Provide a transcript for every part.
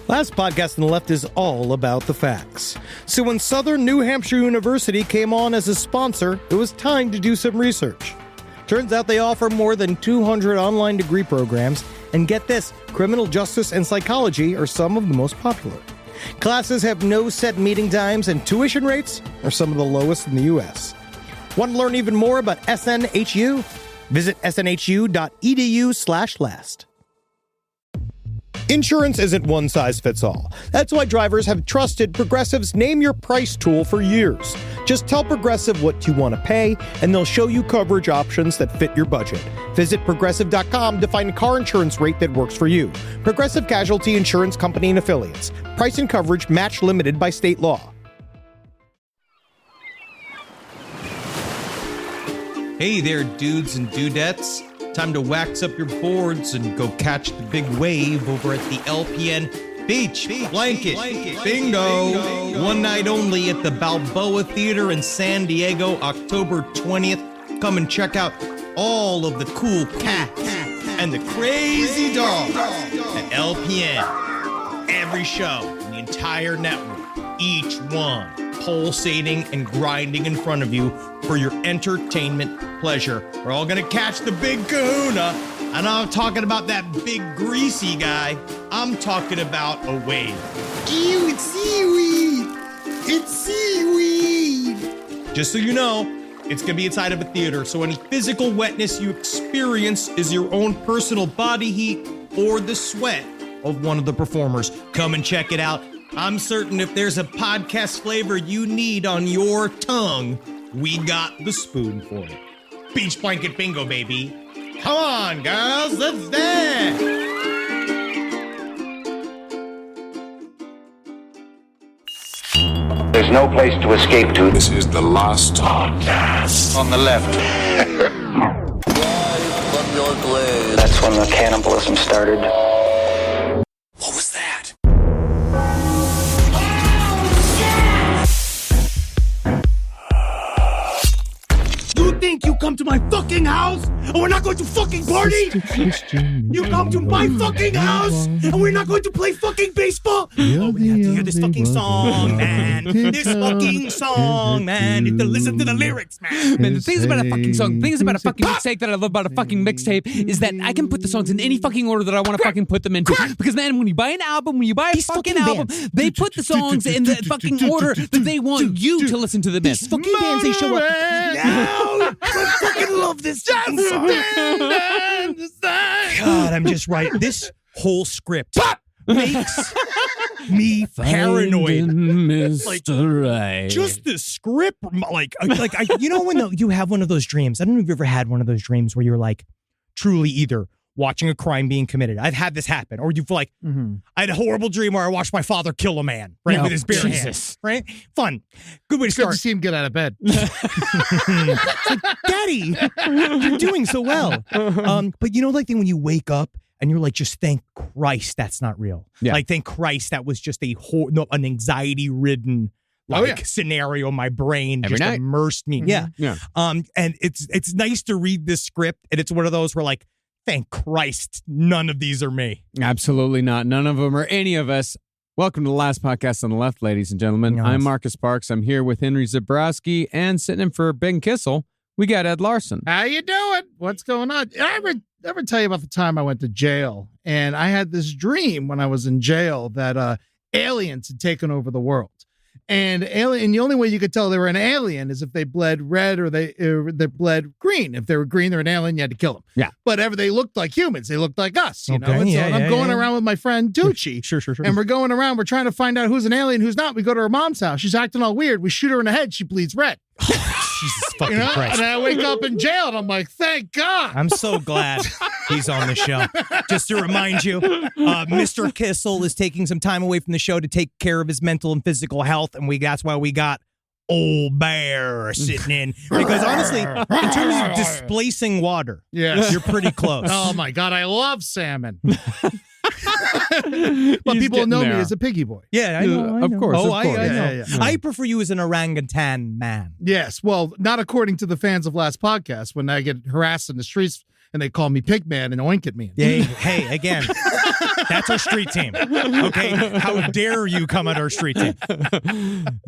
Last podcast on the left is all about the facts. So when Southern New Hampshire University came on as a sponsor, it was time to do some research. Turns out they offer more than 200 online degree programs, and get this, criminal justice and psychology are some of the most popular. Classes have no set meeting times, and tuition rates are some of the lowest in the U.S. Want to learn even more about SNHU? Visit snhu.edu/last. Insurance isn't one size fits all. That's why drivers have trusted Progressive's Name Your Price tool for years. Just tell Progressive what you want to pay, and they'll show you coverage options that fit your budget. Visit Progressive.com to find a car insurance rate that works for you. Progressive Casualty Insurance Company and Affiliates. Price and coverage match limited by state law. Hey there, dudes and dudettes. Time to wax up your boards and go catch the big wave over at the LPN Beach Blanket Bingo. One night only at the Balboa Theater in San Diego, October 20th. Come and check out all of the cool cats and the crazy dogs at LPN. Every show in the entire network, each one pulsating and grinding in front of you for your entertainment pleasure. We're all gonna catch the big kahuna. And I'm talking about that big greasy guy. I'm talking about a wave. Ew, it's seaweed. It's seaweed. Just so you know, it's gonna be inside of a theater, so any physical wetness you experience is your own personal body heat or the sweat of one of the performers. Come and check it out. I'm certain if there's a podcast flavor you need on your tongue, we got the spoon for it. Beach Blanket Bingo, baby. Come on, girls, let's dance. There's no place to escape to. This is the last podcast. On the left. That's when the cannibalism started. What was that? You think you come to my fucking house and we're not going to fucking party? You come to my fucking house and we're not going to play fucking baseball? Oh, we have to hear this fucking song, man. This fucking song, man. You have to listen to the lyrics, man. Man, the things about a fucking song, the things about a fucking mixtape that I love about a fucking mixtape is that I can put the songs in any fucking order that I want to fucking put them into. Because, man, when you buy an album, when you buy a fucking album, they put the songs in the fucking order that they want you to listen to them in. These fucking bands, they show up. No! I fucking love this song. God, I'm just right. This whole script makes me paranoid. Like, just the script, like you know when you have one of those dreams. I don't know if you've ever had one of those dreams where you're like truly either watching a crime being committed. I've had this happen, or you've like, I had a horrible dream where I watched my father kill a man, right, with his bare hands, right? Fun, good way to start. Good to see him get out of bed. It's like, Daddy, you're doing so well. But you know, like when you wake up and you're like, just thank Christ that's not real. Yeah. Like, thank Christ that was just an anxiety-ridden scenario. My brain Every just night. immersed me. Yeah. And it's nice to read this script, and it's one of those where like, thank Christ, none of these are me. Absolutely not. None of them are any of us. Welcome to the last podcast on the left, ladies and gentlemen. Yes. I'm Marcus Parks. I'm here with Henry Zabrowski, and sitting in for Ben Kissel, we got Ed Larson. How you doing? What's going on? I ever tell you about the time I went to jail, and I had this dream when I was in jail that aliens had taken over the world. And the only way you could tell they were an alien is if they bled red or they bled green. If they were green, they're an alien. You had to kill them. Yeah. But they looked like humans. They looked like us. You know. Okay, And so yeah, I'm yeah, going yeah. around with my friend Tucci. Sure. And we're going around. We're trying to find out who's an alien, who's not. We go to her mom's house. She's acting all weird. We shoot her in the head. She bleeds red. Jesus fucking You know? Christ. And I wake up in jail, and I'm like, thank God. I'm so glad he's on the show. Just to remind you, Mr. Kissel is taking some time away from the show to take care of his mental and physical health, and that's why we got Old Bear sitting in. Because honestly, in terms of displacing water, Yes. you're pretty close. Oh my God, I love salmon. But He's people getting know me there. as a piggy boy. Yeah, I know. Of course. Oh, of I course. know. Yeah. I prefer you as an orangutan man. Yes, well, not according to the fans of last podcast when I get harassed in the streets and they call me Pigman and Oinket Man. Hey, again, That's our street team. Okay? How dare you come at our street team?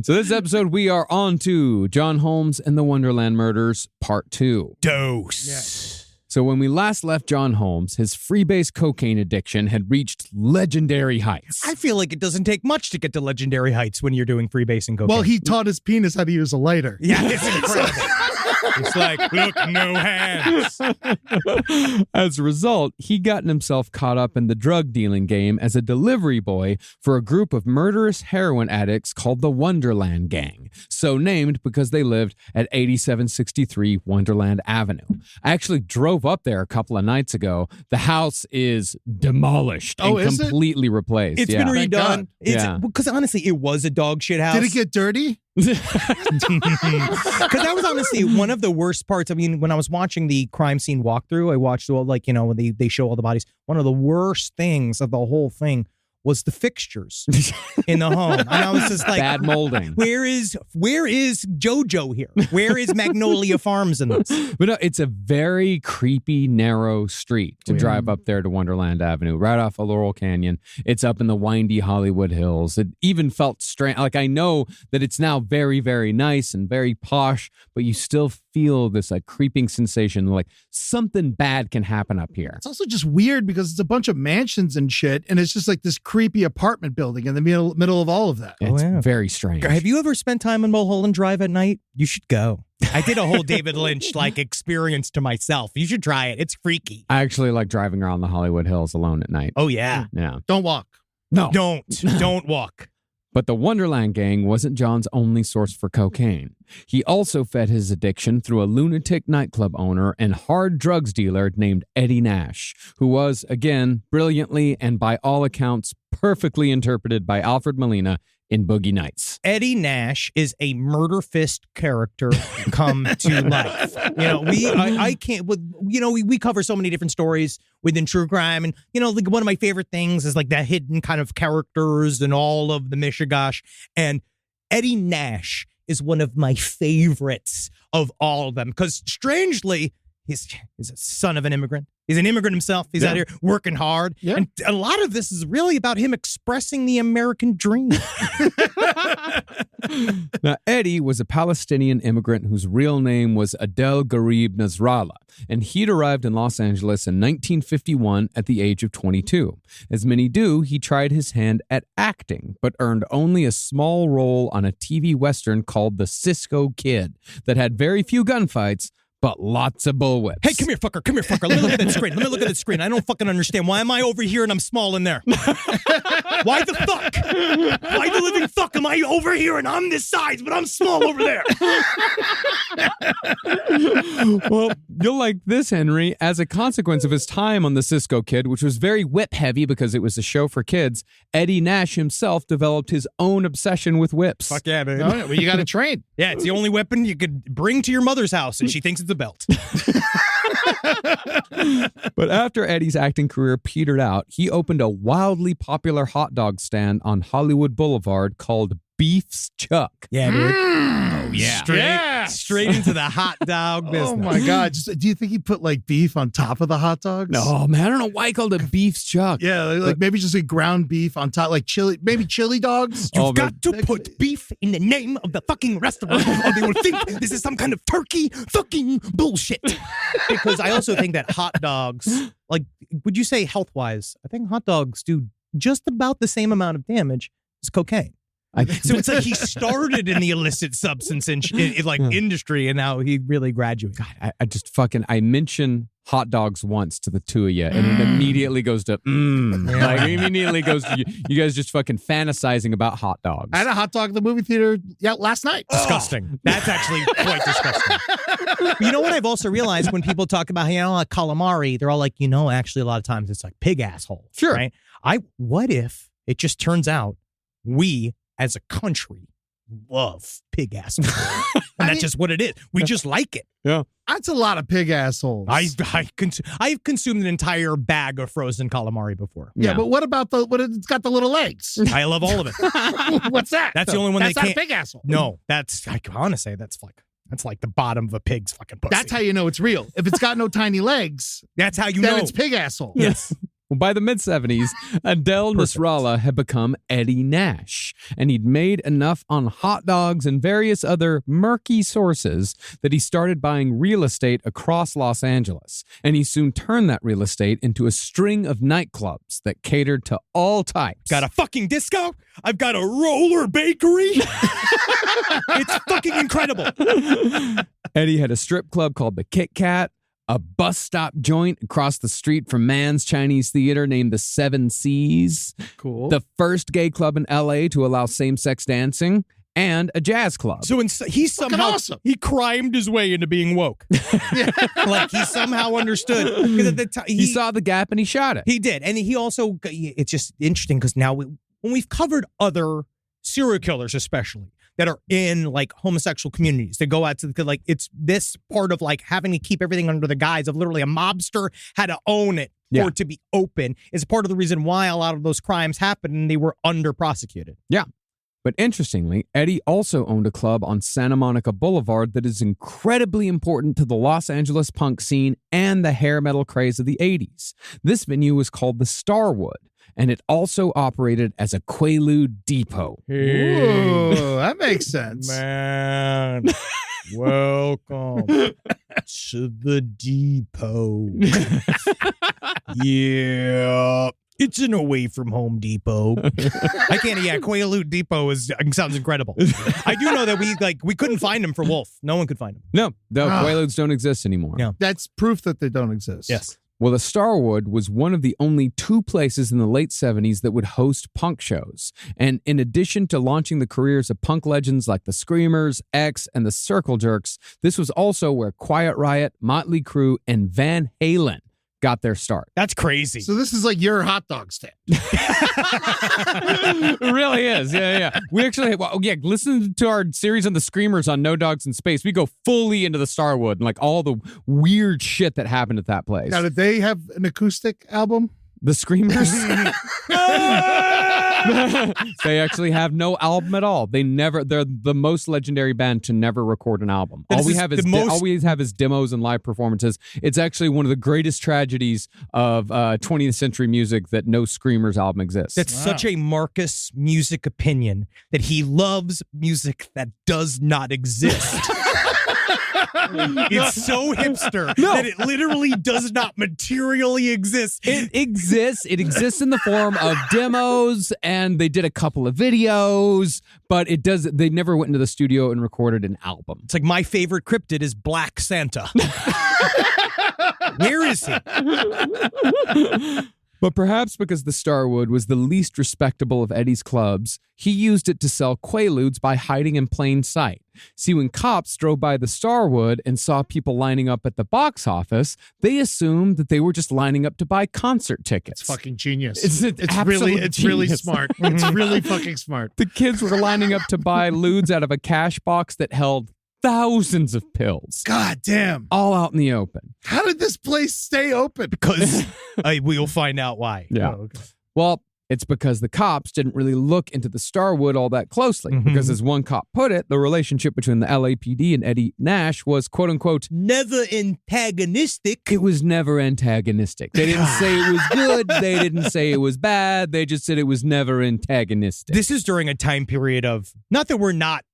So this episode, we are on to John Holmes and the Wonderland Murders, Part 2. Dose. So when we last left John Holmes, his freebase cocaine addiction had reached legendary heights. I feel like it doesn't take much to get to legendary heights when you're doing freebasing cocaine. Well, he taught his penis how to use a lighter. Yeah, it's incredible. It's like, look, no hands. As a result, he gotten himself caught up in the drug dealing game as a delivery boy for a group of murderous heroin addicts called the Wonderland Gang, so named because they lived at 8763 Wonderland Avenue. I actually drove up there a couple of nights ago. The house is demolished and is it? completely replaced. It's been Thank God. redone. Because honestly, it was a dog shit house. Did it get dirty? Because that was honestly one of the worst parts. I mean, when I was watching the crime scene walkthrough, I watched all, like, you know, when they show all the bodies. One of the worst things of the whole thing was the fixtures in the home. And I was just like, Bad molding. Where is JoJo here? Where is Magnolia Farms in this? But no, it's a very creepy, narrow street to drive up there to Wonderland Avenue, right off of Laurel Canyon. It's up in the windy Hollywood Hills. It even felt strange. Like, I know that it's now very, very nice and very posh, but you still feel this like creeping sensation, like something bad can happen up here. It's also just weird because it's a bunch of mansions and shit, and it's just like this creepy apartment building in the middle of all of that. It's yeah. very strange. Have you ever spent time in Mulholland Drive at night? You should go. I did a whole David Lynch like experience to myself. You should try it. It's freaky. I actually like driving around the Hollywood Hills alone at night. Oh yeah. Yeah. Don't walk. No. Don't walk. But the Wonderland Gang wasn't John's only source for cocaine. He also fed his addiction through a lunatic nightclub owner and hard drugs dealer named Eddie Nash, who was, again, brilliantly and by all accounts, perfectly interpreted by Alfred Molina in Boogie Nights. Eddie Nash is a murder fist character come to life. You know, I can't, you know, we cover so many different stories within true crime. And, you know, like one of my favorite things is like the hidden kind of characters and all of the mishigash. And Eddie Nash is one of my favorites of all of them. Because strangely, he's a son of an immigrant. He's an immigrant himself. He's out here working hard. Yeah. And a lot of this is really about him expressing the American dream. Now, Eddie was a Palestinian immigrant whose real name was Adel Garib Nasrallah, and he'd arrived in Los Angeles in 1951 at the age of 22. As many do, he tried his hand at acting, but earned only a small role on a TV Western called The Cisco Kid that had very few gunfights, but lots of bullwhips. Hey, come here, fucker. Come here, fucker. Let me look at that screen. Let me look at that screen. I don't fucking understand. Why am I over here and I'm small in there? Why the fuck? Why the living fuck am I over here and I'm this size, but I'm small over there? Well, you'll like this, Henry. As a consequence of his time on The Cisco Kid, which was very whip-heavy because it was a show for kids, Eddie Nash himself developed his own obsession with whips. Fuck yeah, man. Oh, yeah, well, you got to train. Yeah, it's the only weapon you could bring to your mother's house, and she thinks it's a belt. But after Eddie's acting career petered out, he opened a wildly popular hot dog stand on Hollywood Boulevard called Beef's Chuck. Yeah, dude. Oh, yeah. Straight into the hot dog business. Oh my God. Do you think he put like beef on top of the hot dogs? No, man, I don't know why he called it Beef's Chuck. Yeah, like maybe just like ground beef on top, like chili, maybe chili dogs. You've got to put beef in the name of the fucking restaurant, or they will think this is some kind of turkey fucking bullshit. Because I also think that hot dogs, like, would you say health-wise, I think hot dogs do just about the same amount of damage as cocaine. So it's like he started in the illicit substance industry, and now he really graduated. God, I mention hot dogs once to the two of you, and it immediately goes to like it immediately goes to you guys just fucking fantasizing about hot dogs. I had a hot dog at the movie theater last night. Disgusting. That's actually quite disgusting. But you know what I've also realized when people talk about, you know, like calamari, they're all like, you know, actually a lot of times it's like pig asshole. Sure. Right? What if it just turns out we as a country love pig asshole? And that's just what it is. We just like it. Yeah. That's a lot of pig assholes. I've consumed an entire bag of frozen calamari before. Yeah, but what about it's got the little legs? I love all of it. What's that? That's the only one that's they not can't. a pig asshole. No, I want to say that's like the bottom of a pig's fucking pussy. That's how you know it's real. If it's got no tiny legs, that's how you then know it's pig asshole. Yes. Well, by the mid-70s, Adele Nasrallah had become Eddie Nash, and he'd made enough on hot dogs and various other murky sources that he started buying real estate across Los Angeles, and he soon turned that real estate into a string of nightclubs that catered to all types. Got a fucking disco? I've got a roller bakery? It's fucking incredible. Eddie had a strip club called the Kit Kat, a bus stop joint across the street from Mann's Chinese Theater named the Seven Seas, Cool. the first gay club in LA to allow same-sex dancing, and a jazz club. So he somehow awesome. he crimed his way into being woke. Like he somehow understood. 'Cause at the time, he saw the gap and he shot it. He did. And he also, it's just interesting because now when we've covered other serial killers, especially that are in like homosexual communities that go out to like, it's this part of like having to keep everything under the guise of literally a mobster had to own it for it to be open is part of the reason why a lot of those crimes happened and they were under prosecuted. Yeah. But interestingly, Eddie also owned a club on Santa Monica Boulevard that is incredibly important to the Los Angeles punk scene and the hair metal craze of the 80s. This venue was called the Starwood, and it also operated as a Quaalude depot. Ooh, that makes sense. Man, welcome to the depot. Yeah. It's an away from Home Depot. I can't. Yeah, Quaalude Depot sounds incredible. I do know that we couldn't find him for Wolf. No one could find him. No, Quaaludes don't exist anymore. Yeah. That's proof that they don't exist. Yes. Well, the Starwood was one of the only two places in the late 70s that would host punk shows. And in addition to launching the careers of punk legends like the Screamers, X, and the Circle Jerks, this was also where Quiet Riot, Motley Crue, and Van Halen got their start. That's crazy. So this is like your hot dog stand. It really is. Yeah. We actually, listen to our series on the Screamers on No Dogs in Space. We go fully into the Starwood and like all the weird shit that happened at that place. Now, did they have an acoustic album? The Screamers? They actually have no album at all. They're the most legendary band to never record an album. All we have is demos and live performances. It's actually one of the greatest tragedies of 20th century music that no Screamers album exists. That's such a Marcus music opinion that he loves music that does not exist. It's so hipster that it literally does not materially exist. It exists. It exists in the form of demos, and they did a couple of videos, but they never went into the studio and recorded an album. It's like my favorite cryptid is Black Santa. Where is he? But perhaps because the Starwood was the least respectable of Eddie's clubs, he used it to sell Quaaludes by hiding in plain sight. See, when cops drove by the Starwood and saw people lining up at the box office, they assumed that they were just lining up to buy concert tickets. It's fucking genius. It's really genius. smart. It's really fucking smart. The kids were lining up to buy ludes out of a cash box that held thousands of pills. God damn. All out in the open. How did this place stay open? Because we'll find out why. Yeah. Oh, okay. Well, it's because the cops didn't really look into the Starwood all that closely. Because as one cop put it, the relationship between the LAPD and Eddie Nash was, quote unquote, never antagonistic. It was never antagonistic. They didn't say it was good. They didn't say it was bad. They just said it was never antagonistic. This is during a time period of, not that we're not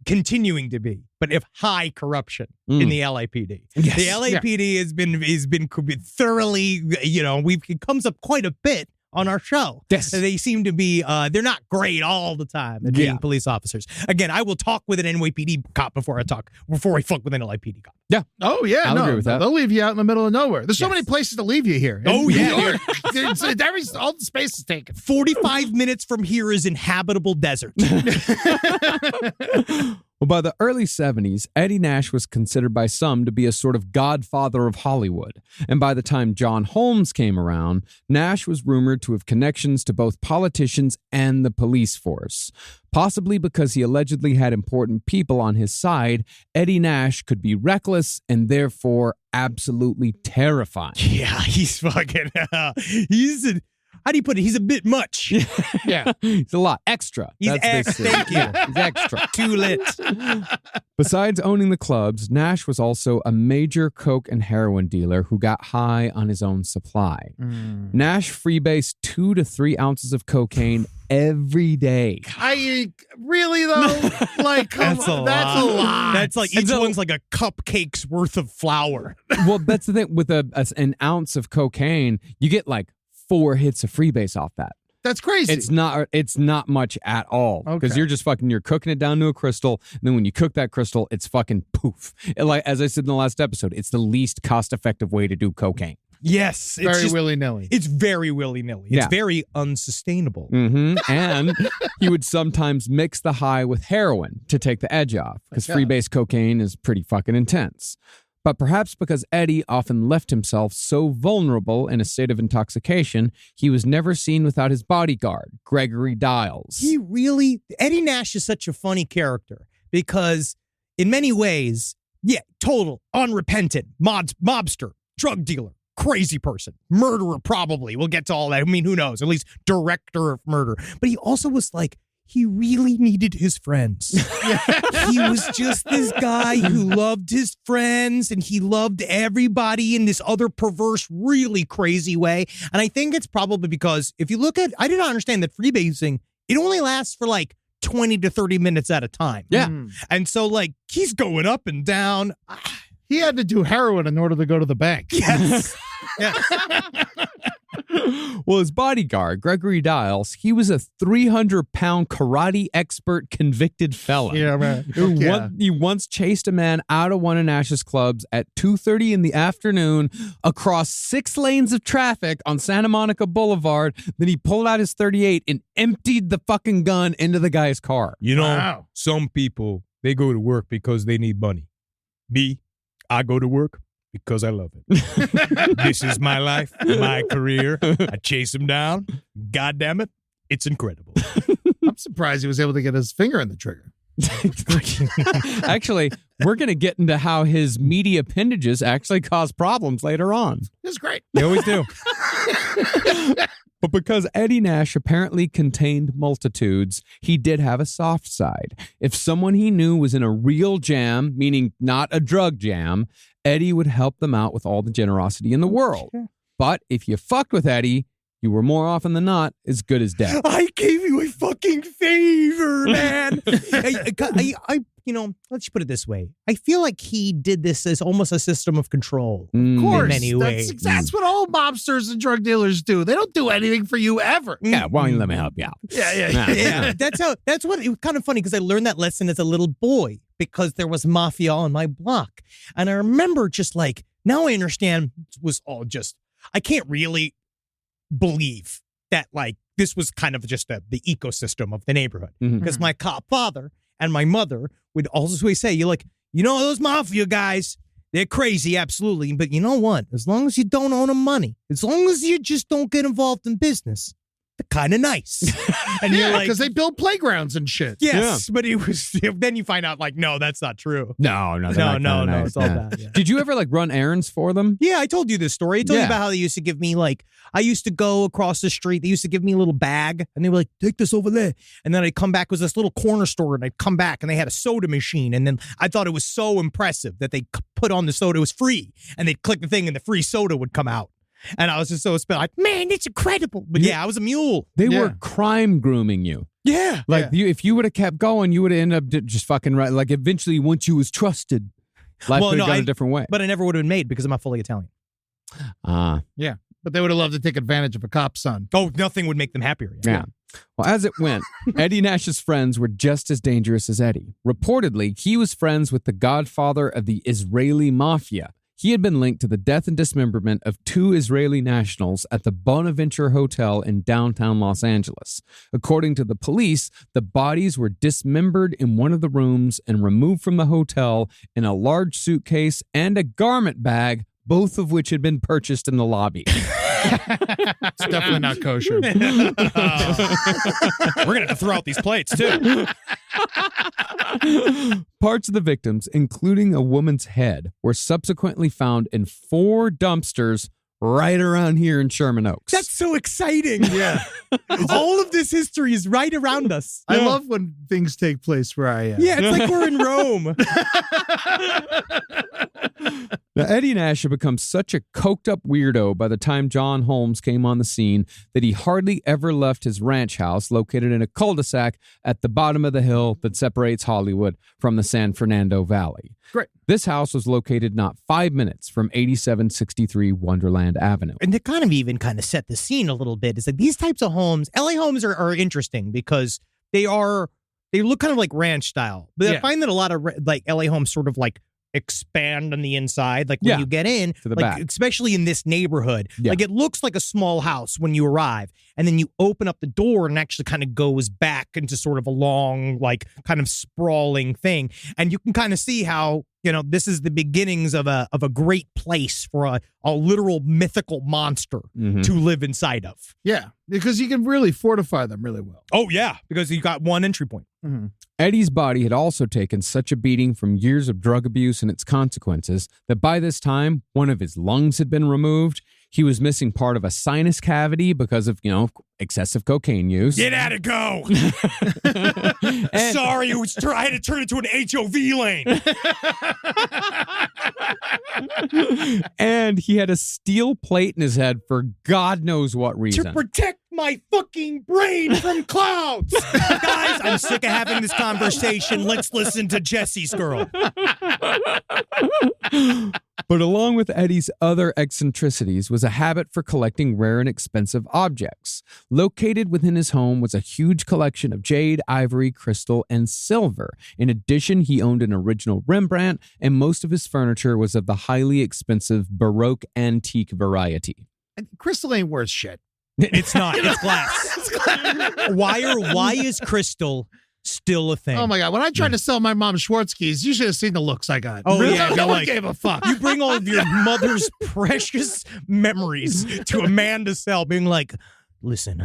continuing to be, but of high corruption in the LAPD. Yes. The LAPD has been thoroughly, it comes up quite a bit on our show. Yes. They seem to be, they're not great all the time at being police officers. Again, I will talk with an NYPD cop before I fuck with an LAPD cop. Yeah. Oh, yeah. I'll agree with that. They'll leave you out in the middle of nowhere. There's so many places to leave you here. Oh, In yeah. New York, all the space is taken. 45 minutes from here is inhabitable desert. Well, by the early 70s, Eddie Nash was considered by some to be a sort of godfather of Hollywood. And by the time John Holmes came around, Nash was rumored to have connections to both politicians and the police force. Possibly because he allegedly had important people on his side, Eddie Nash could be reckless and therefore absolutely terrifying. Yeah, he's fucking, how do you put it? He's a bit much. Yeah. He's a lot. Extra. He's That's basically- thank you. He's extra. Too lit. Besides owning the clubs, Nash was also a major coke and heroin dealer who got high on his own supply. Nash freebased 2 to 3 ounces of cocaine every day. I really though, like That's a lot. That's like each one's like a cupcake's worth of flour. Well, that's the thing. With an ounce of cocaine, you get like 4 hits of freebase off that. That's crazy. It's not much at all because Okay. you're cooking it down to a crystal, and then when you cook that crystal, it's fucking poof. Like as I said in the last episode, it's the least cost-effective way to do cocaine. Yes. It's very just, willy-nilly. It's very willy-nilly. It's Yeah. very unsustainable. And he would sometimes mix the high with heroin to take the edge off because freebase cocaine is pretty fucking intense. But perhaps because Eddie often left himself so vulnerable in a state of intoxication, he was never seen without his bodyguard, Gregory Dials. Eddie Nash is such a funny character because in many ways, total, unrepentant, mobster, drug dealer, crazy person, murderer probably. We'll get to all that. I mean, who knows? At least director of murder. But he also was like, he really needed his friends. He was just this guy who loved his friends and he loved everybody in this other perverse, really crazy way. And I think it's probably because if you look at, I didn't understand that freebasing, it only lasts for like 20 to 30 minutes at a time. Yeah. And so like he's going up and down. He had to do heroin in order to go to the bank. Yes. Well, his bodyguard, Gregory Dials, he was a 300-pound karate expert convicted felon. Yeah, right. He once chased a man out of one of Nash's clubs at 2:30 in the afternoon across 6 lanes of traffic on Santa Monica Boulevard. Then he pulled out his .38 and emptied the fucking gun into the guy's car. You know, Wow. some people, they go to work because they need money. Me, I go to work because I love it. This is my life, my career. I chase him down. God damn it. It's incredible. I'm surprised he was able to get his finger in the trigger. Actually, we're going to get into how his meaty appendages actually cause problems later on. It's great. They always do. But because Eddie Nash apparently contained multitudes, he did have a soft side. If someone he knew was in a real jam, meaning not a drug jam, Eddie would help them out with all the generosity in the world. But if you fucked with Eddie, you were more often than not as good as dead. I gave you a fucking favor, man. Let's put it this way. I feel like he did this as almost a system of control. Mm. Of course. In many ways. That's what all mobsters and drug dealers do. They don't do anything for you ever. Yeah, why don't you let me help you out? Yeah, that's what it was kind of funny because I learned that lesson as a little boy because there was mafia on my block. And I remember just like, now I understand it was all just, I can't really believe that like this was kind of just the ecosystem of the neighborhood because my cop father and my mother would always say, you're like, you know, those mafia guys, they're crazy, absolutely. But you know what? As long as you don't owe them money, as long as you just don't get involved in business, they're kind of nice. And you're like, because they build playgrounds and shit. yes, but it was, then you find out like, no, that's not true. No, No, nice. it's all bad. Yeah. Did you ever like run errands for them? Yeah, I told you this story. I told you Yeah. about how they used to give me like, I used to go across the street. They used to give me a little bag and they were like, take this over there. And then I'd come back, it was this little corner store and I'd come back and they had a soda machine. And then I thought it was so impressive that they put on the soda. It was free. And they'd click the thing and the free soda would come out. And I was just so spent like, man, it's incredible. But yeah, I was a mule. They Yeah. were crime grooming you. Yeah. Like if you would have kept going, you would have ended up just fucking right. Like eventually, once you was trusted, life could have gone a different way. But I never would have been made because I'm not fully Italian. Yeah. But they would have loved to take advantage of a cop's son. Oh, nothing would make them happier. Yeah. Well, as it went, Eddie Nash's friends were just as dangerous as Eddie. Reportedly, he was friends with the godfather of the Israeli mafia. He had been linked to the death and dismemberment of 2 Israeli nationals at the Bonaventure Hotel in downtown Los Angeles. According to the police, the bodies were dismembered in one of the rooms and removed from the hotel in a large suitcase and a garment bag, both of which had been purchased in the lobby. It's definitely not kosher. We're going to have to throw out these plates too. Parts of the victims, including a woman's head, were subsequently found in 4 dumpsters right around here in Sherman Oaks. That's so exciting. Yeah. All of this history is right around us. I love when things take place where I am. Yeah, it's like we're in Rome. Now, Eddie Nash had become such a coked-up weirdo by the time John Holmes came on the scene that he hardly ever left his ranch house located in a cul-de-sac at the bottom of the hill that separates Hollywood from the San Fernando Valley. Great. This house was located not 5 minutes from 8763 Wonderland Avenue. And to kind of set the scene a little bit, is like these types of homes, LA homes are interesting because they look kind of like ranch style. But I find that a lot of like LA homes sort of like expand on the inside, like when you get in, to the like back. especially in this neighborhood, like it looks like a small house when you arrive, and then you open up the door and it actually kind of goes back into sort of a long, like kind of sprawling thing, and you can kind of see how this is the beginnings of a great place for a literal mythical monster to live inside of. Yeah, because you can really fortify them really well. Oh yeah, because you got one entry point. Mm-hmm. Eddie's body had also taken such a beating from years of drug abuse and its consequences that by this time, one of his lungs had been removed. He was missing part of a sinus cavity because of, excessive cocaine use. Get at it, go! Sorry, I had to turn it to an HOV lane. And he had a steel plate in his head for God knows what reason. To protect my fucking brain from clouds. Guys, I'm sick of having this conversation. Let's listen to Jesse's girl. But along with Eddie's other eccentricities was a habit for collecting rare and expensive objects. Located within his home was a huge collection of jade, ivory, crystal, and silver. In addition, he owned an original Rembrandt, and most of his furniture was of the highly expensive Baroque antique variety. Crystal ain't worth shit. It's not. It's glass. Why is crystal still a thing? Oh my God. When I tried to sell my mom Schwarzkys, you should have seen the looks I got. Oh, yeah. No one gave a fuck. You bring all of your mother's precious memories to a man to sell, being like, listen,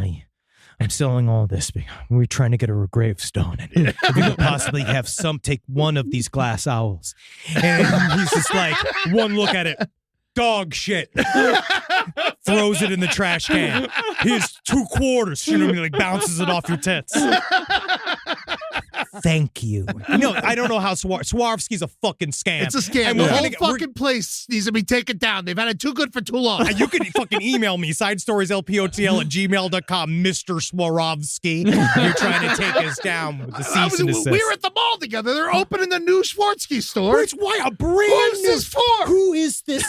I'm selling all this. We're trying to get her a gravestone. And if you could possibly have take one of these glass owls. And he's just like, one look at it. Dog shit. Throws it in the trash can. Here's 2 quarters. Like bounces it off your tits. Thank you. No, I don't know how Swarovski's a fucking scam. It's a scam. And The whole fucking place needs to be taken down. They've had it too good for too long. You can fucking email me, sidestorieslpotl@gmail.com, Mr. Swarovski. You're trying to take us down with the cease and desist. We were at the mall together. They're opening the new Schwarzky store. It's why a brand Who's this for? Who is this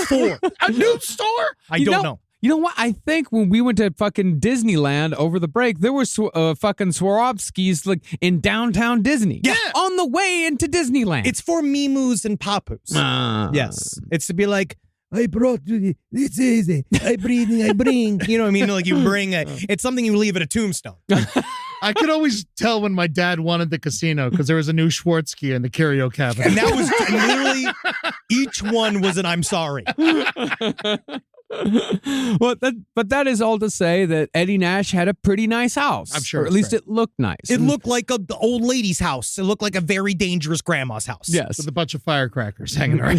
for? A new store? I don't know. You know what? I think when we went to fucking Disneyland over the break, there were fucking Swarovskis like in downtown Disney. Yeah. On the way into Disneyland. It's for Mimus and Papus. Yes. It's to be like, I brought you this is it. I bring. You know what I mean? Like you bring it's something you leave at a tombstone. I could always tell when my dad wanted the casino because there was a new Schwarzky in the curio cabinet. And that was literally, each one was an I'm sorry. But that is all to say that Eddie Nash had a pretty nice house. I'm sure Or at least it looked nice. It looked like the old lady's house. It looked like a very dangerous grandma's house. Yes. With a bunch of firecrackers hanging around.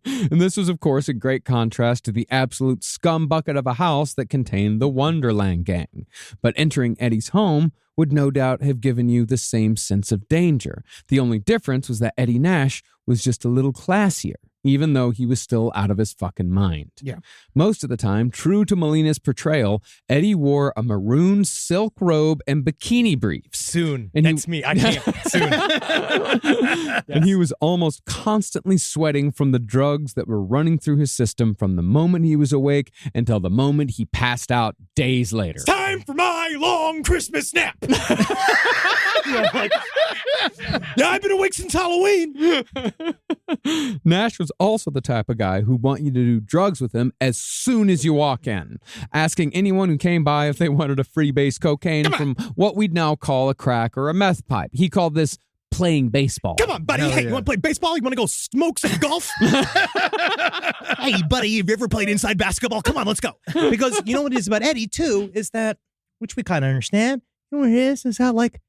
And this was, of course, a great contrast to the absolute scumbucket of a house that contained the Wonderland gang. But entering Eddie's home would no doubt have given you the same sense of danger. The only difference was that Eddie Nash was just a little classier, even though he was still out of his fucking mind. Yeah. Most of the time, true to Molina's portrayal, Eddie wore a maroon silk robe and bikini briefs. Soon. And That's me. I can't. Soon. And he was almost constantly sweating from the drugs that were running through his system from the moment he was awake until the moment he passed out days later. It's time for my long Christmas nap. I've been awake since Halloween. Nash was also the type of guy who'd want you to do drugs with him as soon as you walk in, asking anyone who came by if they wanted a freebase cocaine from what we'd now call a crack or a meth pipe. He called this playing baseball. Come on, buddy. Hey, you want to play baseball? You want to go smoke some golf? Hey, buddy, have you ever played inside basketball? Come on, let's go. Because you know what it is about Eddie, too, is that, which we kind of understand, you know what it is how, like,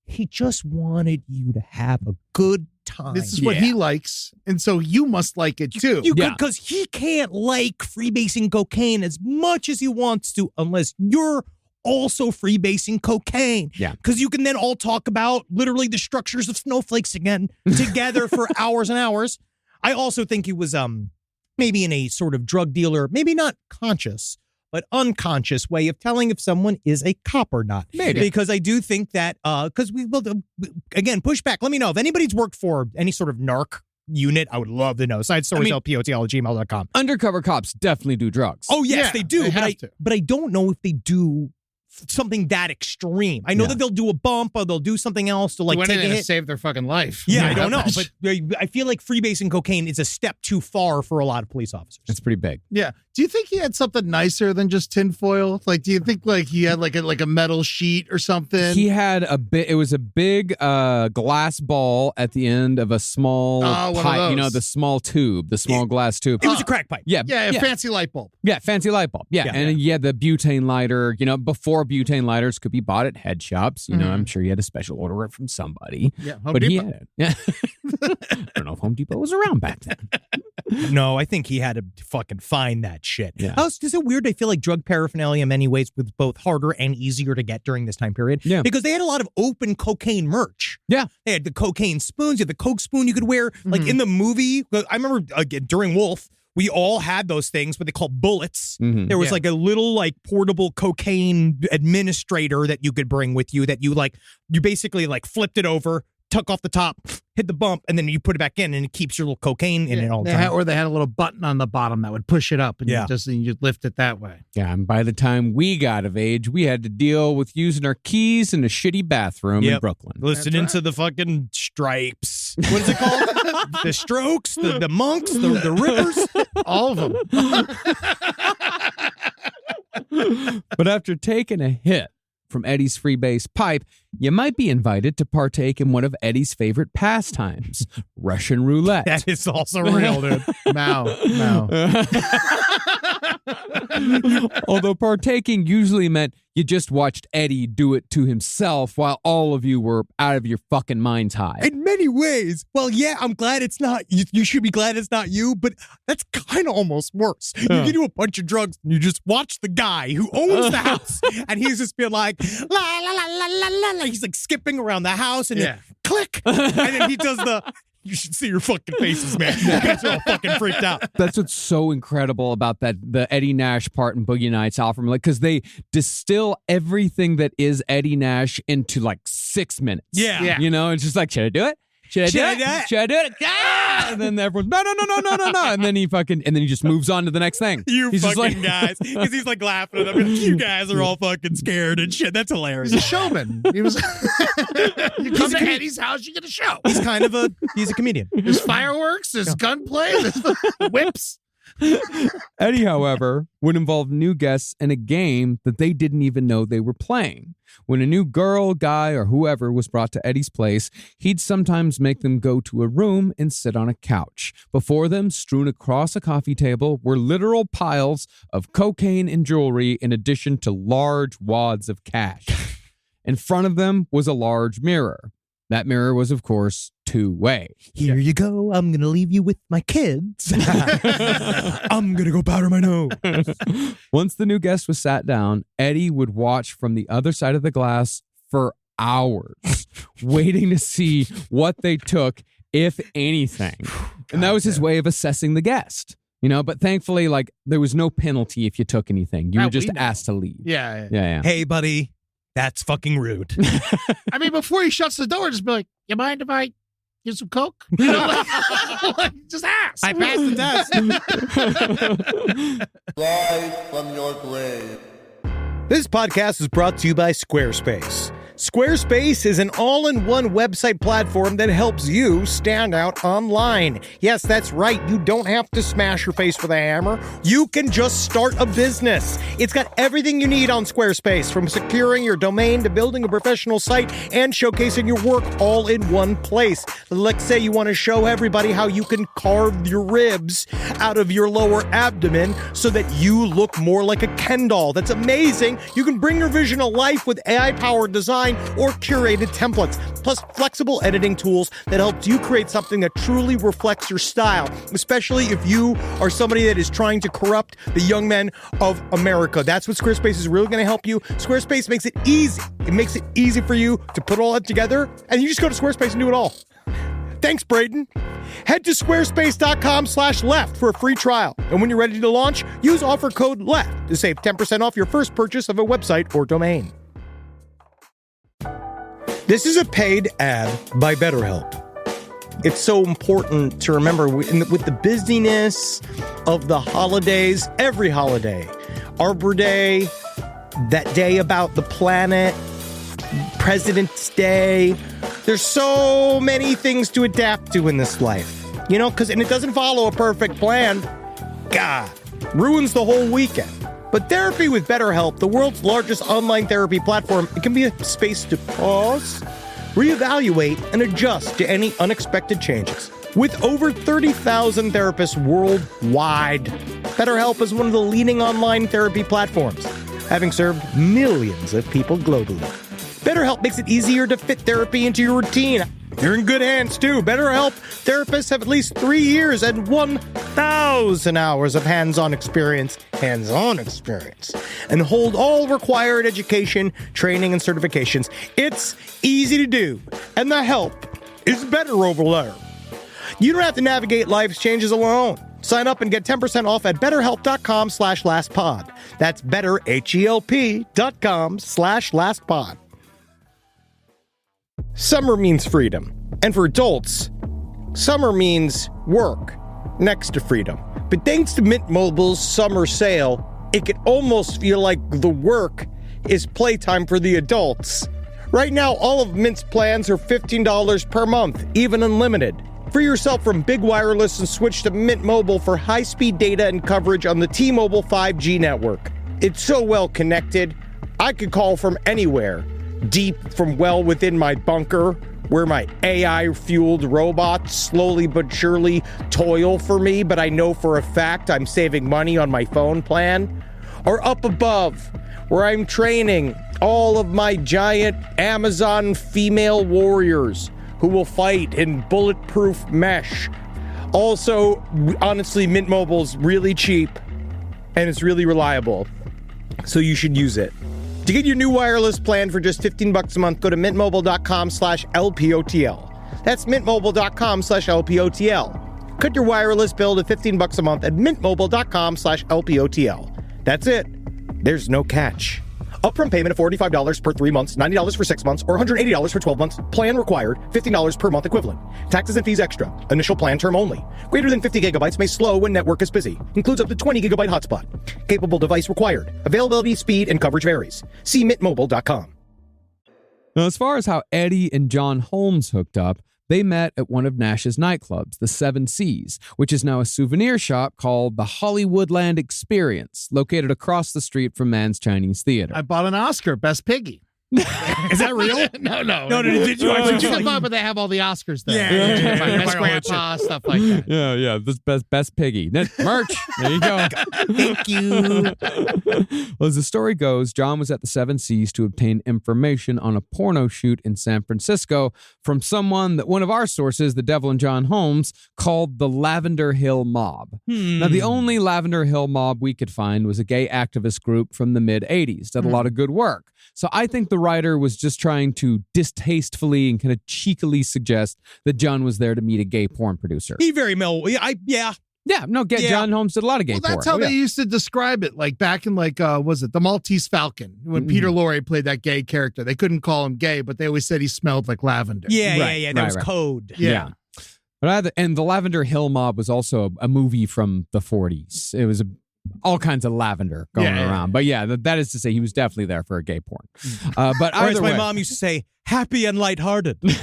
he just wanted you to have a good time. This is what he likes, and so you must like it too. Because he can't like freebasing cocaine as much as he wants to unless you're also freebasing cocaine. Yeah. Because you can then all talk about literally the structures of snowflakes again together for hours and hours. I also think he was maybe in a sort of drug dealer, maybe not conscious, but unconscious way of telling if someone is a cop or not. Maybe. Because I do think that, because we will, again, push back. Let me know if anybody's worked for any sort of narc unit. I would love to know. Side stories, lpotl@gmail.com. Undercover cops definitely do drugs. Oh, yes, Yeah, they do. they have to. But I don't know if they do something that extreme. I know that they'll do a bump or they'll do something else to like Do take a anything to hit. save their fucking life. Yeah, I don't know. But I feel like freebasing cocaine is a step too far for a lot of police officers. It's pretty big. Yeah. Do you think he had something nicer than just tinfoil? Like, do you think like he had like a metal sheet or something? He had it was a big glass ball at the end of a small one of pipe, those. the small tube, the small glass tube. It was a crack pipe. Yeah. yeah, a fancy light bulb. Yeah, fancy light bulb. Yeah, and you had the butane lighter. Before butane lighters could be bought at head shops. I'm sure you had a special order it from somebody. Yeah, Home but he Depot. had it. Yeah. I don't know if Home Depot was around back then. No, I think he had to fucking find that shit. Yeah. Is it weird? I feel like drug paraphernalia in many ways was both harder and easier to get during this time period. Yeah. Because they had a lot of open cocaine merch. Yeah. They had the cocaine spoons. You had the Coke spoon you could wear. Like in the movie, I remember during Wolf, we all had those things, what they call bullets. Mhm. There was like a little like portable cocaine administrator that you could bring with you that you basically like flipped it over, took off the top, hit the bump, and then you put it back in and it keeps your little cocaine in it all the time. Or they had a little button on the bottom that would push it up and you just lift it that way. Yeah, and by the time we got of age, we had to deal with using our keys in a shitty bathroom in Brooklyn. Listening to the fucking Stripes. What is it called? The Strokes, the Monks, the Rivers. All of them. But after taking a hit from Eddie's freebase pipe, you might be invited to partake in one of Eddie's favorite pastimes, Russian roulette. That is also real, dude. Mao. Although partaking usually meant you just watched Eddie do it to himself while all of you were out of your fucking minds high. In many ways. Well, yeah, I'm glad it's not you should be glad it's not you, but that's kind of almost worse. You can do a bunch of drugs and you just watch the guy who owns the house and he's just being like la la la la la la la. He's like skipping around the house and then click. And then he does you should see your fucking faces, man. You guys are all fucking freaked out. That's what's so incredible about the Eddie Nash part in Boogie Nights album, because they distill everything that is Eddie Nash into like 6 minutes. Yeah. It's just like, should I do it? Should I do it? Should I do it? Ah! And then everyone's no. And then he just moves on to the next thing. He's just fucking guys. Because he's like laughing at them. You guys are all fucking scared and shit. That's hilarious. He's a showman. He was. You come to Eddie's house, you get a show. He's a comedian. There's fireworks, there's gunplay, there's whips. Eddie, however, would involve new guests in a game that they didn't even know they were playing. When a new girl, guy, or whoever was brought to Eddie's place, he'd sometimes make them go to a room and sit on a couch. Before them, strewn across a coffee table, were literal piles of cocaine and jewelry in addition to large wads of cash. In front of them was a large mirror. That mirror was, of course, two-way. Here you go. I'm going to leave you with my kids. I'm going to go powder my nose. Once the new guest was sat down, Eddie would watch from the other side of the glass for hours, waiting to see what they took, if anything. And that was his way of assessing the guest. But thankfully, there was no penalty if you took anything. You were just asked to leave. Yeah. Hey, buddy. That's fucking rude. I mean, before he shuts the door, just be like, you mind if I get some Coke? Just ask. I passed the test. Live from your grave. This podcast is brought to you by Squarespace. Squarespace is an all-in-one website platform that helps you stand out online. Yes, that's right. You don't have to smash your face with a hammer. You can just start a business. It's got everything you need on Squarespace, from securing your domain to building a professional site and showcasing your work all in one place. Let's say you want to show everybody how you can carve your ribs out of your lower abdomen so that you look more like a Ken doll. That's amazing. You can bring your vision to life with AI-powered design design or curated templates, plus flexible editing tools that helps you create something that truly reflects your style, especially if you are somebody that is trying to corrupt the young men of America. That's what Squarespace is really going to help you. Squarespace makes it easy. It makes it easy for you to put all that together, and you just go to Squarespace and do it all. Thanks, Braden. Head to squarespace.com/left for a free trial. And when you're ready to launch, use offer code LEFT to save 10% off your first purchase of a website or domain. This is a paid ad by BetterHelp. It's so important to remember with the busyness of the holidays, every holiday, Arbor Day, that day about the planet, President's Day. There's so many things to adapt to in this life, and it doesn't follow a perfect plan. God, ruins the whole weekend. But therapy with BetterHelp, the world's largest online therapy platform, it can be a space to pause, reevaluate, and adjust to any unexpected changes. With over 30,000 therapists worldwide, BetterHelp is one of the leading online therapy platforms, having served millions of people globally. BetterHelp makes it easier to fit therapy into your routine. You're in good hands, too. BetterHelp therapists have at least 3 years and 1,000 hours of hands-on experience, and hold all required education, training, and certifications. It's easy to do, and the help is better over there. You don't have to navigate life's changes alone. Sign up and get 10% off at betterhelp.com/lastpod. That's betterhelp.com/lastpod. Summer means freedom. And for adults, summer means work next to freedom. But thanks to Mint Mobile's summer sale, it can almost feel like the work is playtime for the adults. Right now, all of Mint's plans are $15 per month, even unlimited. Free yourself from big wireless and switch to Mint Mobile for high-speed data and coverage on the T-Mobile 5G network. It's so well connected, I could call from anywhere. Deep from well within my bunker, where my AI-fueled robots slowly but surely toil for me, but I know for a fact I'm saving money on my phone plan. Or up above, where I'm training all of my giant Amazon female warriors who will fight in bulletproof mesh. Also, honestly, Mint Mobile's really cheap, and it's really reliable, so you should use it. To get your new wireless plan for just $15 a month, go to mintmobile.com/LPOTL. That's mintmobile.com/LPOTL. Cut your wireless bill to $15 a month at mintmobile.com/LPOTL. That's it. There's no catch. Upfront payment of $45 per 3 months, $90 for 6 months, or $180 for 12 months. Plan required, $15 per month equivalent. Taxes and fees extra. Initial plan term only. Greater than 50 gigabytes may slow when network is busy. Includes up to 20 gigabyte hotspot. Capable device required. Availability, speed, and coverage varies. See mintmobile.com. Now, as far as how Eddie and John Holmes hooked up, they met at one of Nash's nightclubs, the Seven Seas, which is now a souvenir shop called the Hollywoodland Experience, located across the street from Mann's Chinese Theater. I bought an Oscar, Best Piggy. Is that real? No. Did you actually You can buy, but they have all the Oscars there. Yeah. Best Grandpa, stuff like that. Yeah. This best piggy. Merch. There you go. Thank you. Well, as the story goes, John was at the Seven Seas to obtain information on a porno shoot in San Francisco from someone that one of our sources, the Devil and John Holmes, called the Lavender Hill Mob. Now, the only Lavender Hill Mob we could find was a gay activist group from the mid-'80s. Did a lot of good work. So I think the writer was just trying to distastefully and kind of cheekily suggest that John was there to meet a gay porn producer. He very well. John Holmes did a lot of gay porn. That's how they used to describe it. Like back in was it the Maltese Falcon when Peter Lorre played that gay character? They couldn't call him gay, but they always said he smelled like lavender. That was code. Yeah. But the Lavender Hill Mob was also a movie from the 40s. It was all kinds of lavender going around. But that is to say he was definitely there for a gay porn. But or as either my way, mom used to say, happy and lighthearted. But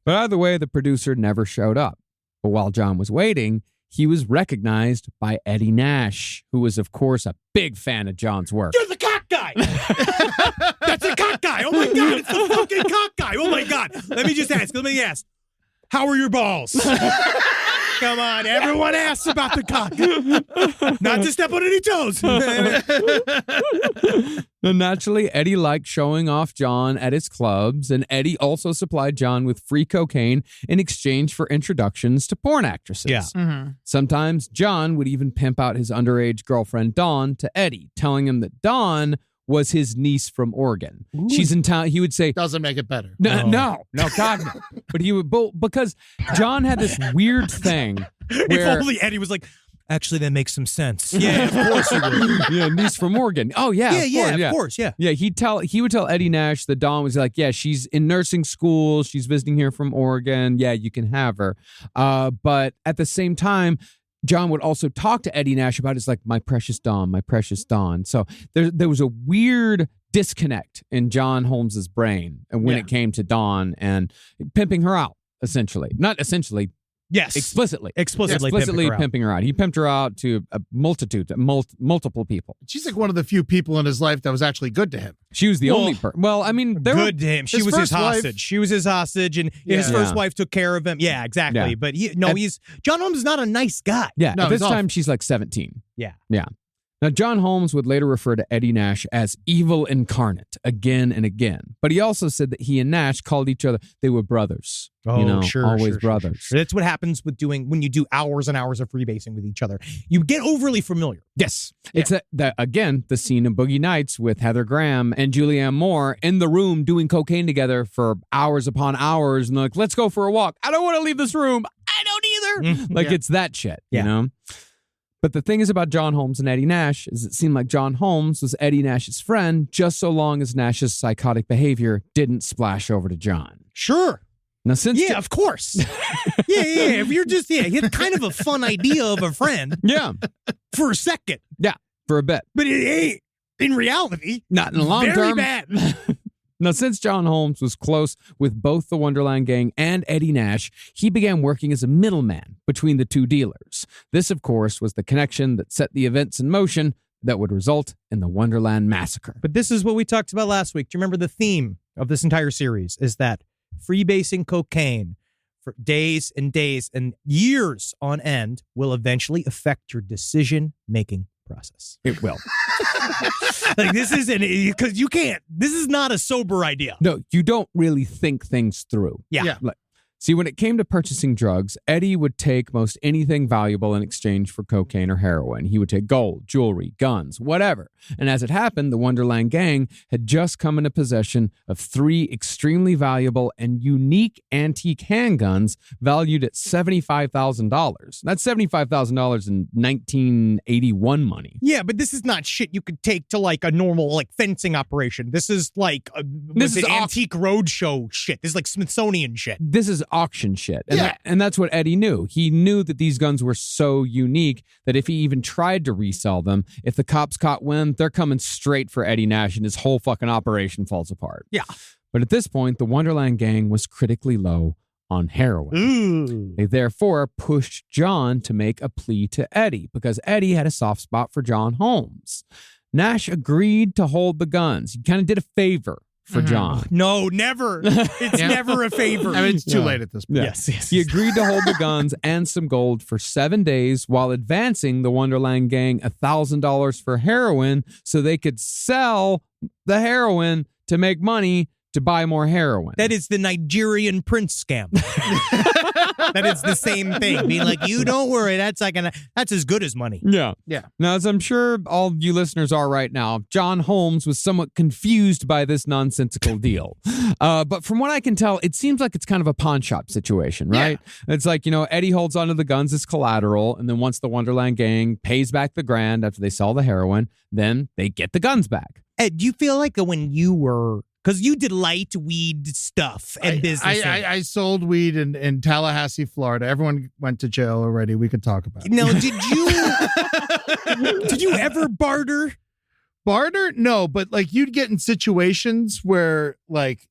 either way, the producer never showed up. But while John was waiting, he was recognized by Eddie Nash, who was, of course, a big fan of John's work. You're the cock guy. That's the cock guy. Oh, my God. It's the fucking cock guy. Oh, my God. Let me ask. How are your balls? Come on, everyone asks about the cock. Not to step on any toes. Now, naturally, Eddie liked showing off John at his clubs, and Eddie also supplied John with free cocaine in exchange for introductions to porn actresses. Yeah. Sometimes John would even pimp out his underage girlfriend Dawn to Eddie, telling him that Dawn was his niece from Oregon. She's in town. He would say, Doesn't make it better. No, God, no. But he would, because John had this weird thing If where, only Eddie was like, actually, that makes some sense. Yeah, of course you would. yeah, niece from Oregon. Oh yeah, Of course, yeah. Yeah, he would tell Eddie Nash that Dawn was like, yeah, she's in nursing school. She's visiting here from Oregon. Yeah, you can have her. But at the same time, John would also talk to Eddie Nash about it's like, my precious Dawn, my precious Dawn. So there was a weird disconnect in John Holmes's brain when it came to Dawn and pimping her out, essentially. Not essentially. Yes. Explicitly pimping her out. He pimped her out to a multitude, multiple people. She's like one of the few people in his life that was actually good to him. She was the only person. Well, I mean, Good to him. She his was his first wife- hostage. She was his hostage, and his first wife took care of him. Yeah, exactly. Yeah. But John Holmes is not a nice guy. Yeah, No, at this he's time, she's like 17. Yeah. Yeah. Now, John Holmes would later refer to Eddie Nash as evil incarnate again and again. But he also said that he and Nash called each other, they were brothers. Always brothers. Sure. That's what happens when you do hours and hours of freebasing with each other. You get overly familiar. Yes. It's again, the scene in Boogie Nights with Heather Graham and Julianne Moore in the room doing cocaine together for hours upon hours. And they're like, let's go for a walk. I don't want to leave this room. I don't either. It's that shit, you know? But the thing is about John Holmes and Eddie Nash is it seemed like John Holmes was Eddie Nash's friend just so long as Nash's psychotic behavior didn't splash over to John. Sure. Now, since of course. Yeah. If you're just, he had kind of a fun idea of a friend. Yeah. For a second. Yeah, for a bit. But it ain't, in reality, not in the long very term. bad. Now, since John Holmes was close with both the Wonderland Gang and Eddie Nash, he began working as a middleman between the two dealers. This, of course, was the connection that set the events in motion that would result in the Wonderland Massacre. But this is what we talked about last week. Do you remember the theme of this entire series is that freebasing cocaine for days and days and years on end will eventually affect your decision-making process. It will. Like this isn't, because you can't, this is not a sober idea. No, you don't really think things through. Yeah. See, when it came to purchasing drugs, Eddie would take most anything valuable in exchange for cocaine or heroin. He would take gold, jewelry, guns, whatever. And as it happened, the Wonderland Gang had just come into possession of 3 extremely valuable and unique antique handguns valued at $75,000. That's $75,000 in 1981 money. Yeah, but this is not shit you could take to like a normal like fencing operation. This is like This is antique roadshow shit. This is like Smithsonian shit. This is auction shit. And, and that's what Eddie knew. He knew that these guns were so unique that if he even tried to resell them, if the cops caught wind, they're coming straight for Eddie Nash and his whole fucking operation falls apart. Yeah. But at this point, the Wonderland Gang was critically low on heroin. Ooh. They therefore pushed John to make a plea to Eddie because Eddie had a soft spot for John Holmes. Nash agreed to hold the guns. He kind of did a favor for John. No, never. It's never a favor. I mean, it's too late at this point. Yeah. Yes. He agreed to hold the guns and some gold for 7 days while advancing the Wonderland Gang $1,000 for heroin so they could sell the heroin to make money to buy more heroin. That is the Nigerian prince scam. That is the same thing. Being like, you don't worry, that's as good as money. Yeah. Yeah. Now, as I'm sure all you listeners are right now, John Holmes was somewhat confused by this nonsensical deal. But from what I can tell, it seems like it's kind of a pawn shop situation, right? Yeah. It's like, Eddie holds onto the guns as collateral, and then once the Wonderland Gang pays back the grand after they sell the heroin, then they get the guns back. Ed, do you feel like when you were... Because you did light weed stuff and business. I sold weed in Tallahassee, Florida. Everyone went to jail already. We could talk about it. Now, did you ever barter? Barter? No, but like you'd get in situations where like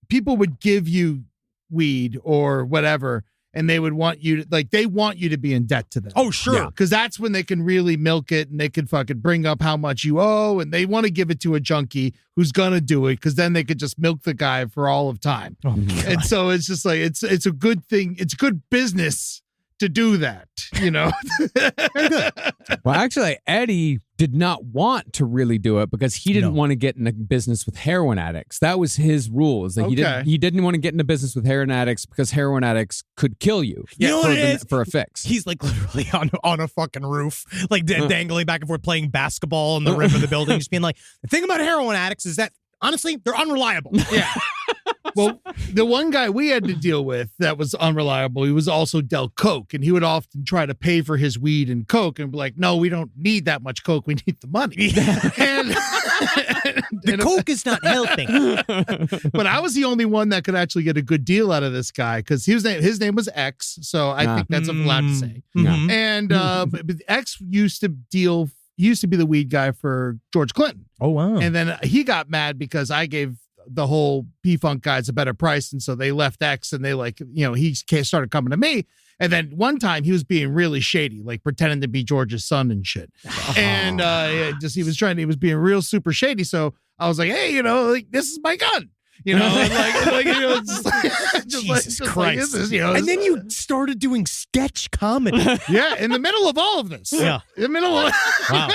people would give you weed or whatever, and they would want you to they want you to be in debt to them. Oh, sure. Because that's when they can really milk it and they can fucking bring up how much you owe, and they want to give it to a junkie who's gonna do it because then they could just milk the guy for all of time. Oh, and so it's just like it's a good thing. It's good business to do that, you know. Well, actually, Eddie did not want to really do it because he didn't want to get into business with heroin addicts. That was his rule. Is that he didn't want to get into business with heroin addicts because heroin addicts could kill you. You know what it is? For a fix. He's like literally on a fucking roof, like dangling back and forth, playing basketball on the rim of the building, just being like, the thing about heroin addicts is that honestly, they're unreliable. Yeah. Well, the one guy we had to deal with that was unreliable, he was also dealt coke, and he would often try to pay for his weed and coke and be like, no, we don't need that much coke. We need the money. And the coke is not helping. But I was the only one that could actually get a good deal out of this guy because his name was X. So I think that's allowed to say. Mm-hmm. And but X used to be the weed guy for George Clinton. Oh, wow. And then he got mad because I gave the whole P-Funk guys a better price. And so they left X and they he started coming to me. And then one time he was being really shady, like pretending to be George's son and shit. And he was being real super shady. So I was like, hey, this is my gun. Jesus Christ. And then you started doing sketch comedy. Yeah, in the middle of all of this. Yeah. In the middle of wow.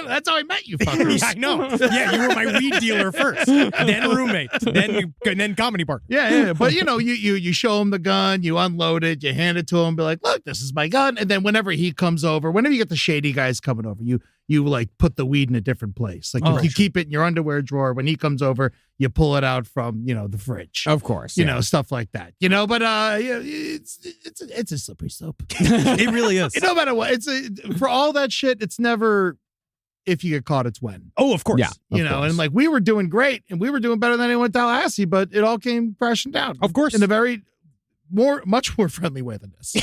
That's how I met you fuckers. Yeah, I know. Yeah, you were my weed dealer first, then roommate, then comedy partner. Yeah. But you show him the gun, you unload it, you hand it to him, be like, look, this is my gun. And then whenever he comes over, whenever you get the shady guys coming over, you like put the weed in a different place. Like if you keep it in your underwear drawer, when he comes over, you pull it out from, the fridge. Of course. Stuff like that. But it's a slippery slope. It really is. No matter what, for all that shit, it's never if you get caught, it's when. Oh, of course. Yeah. And like we were doing great and we were doing better than anyone in Tallahassee, but it all came crashing down. Of course. In a very much more friendly way than this.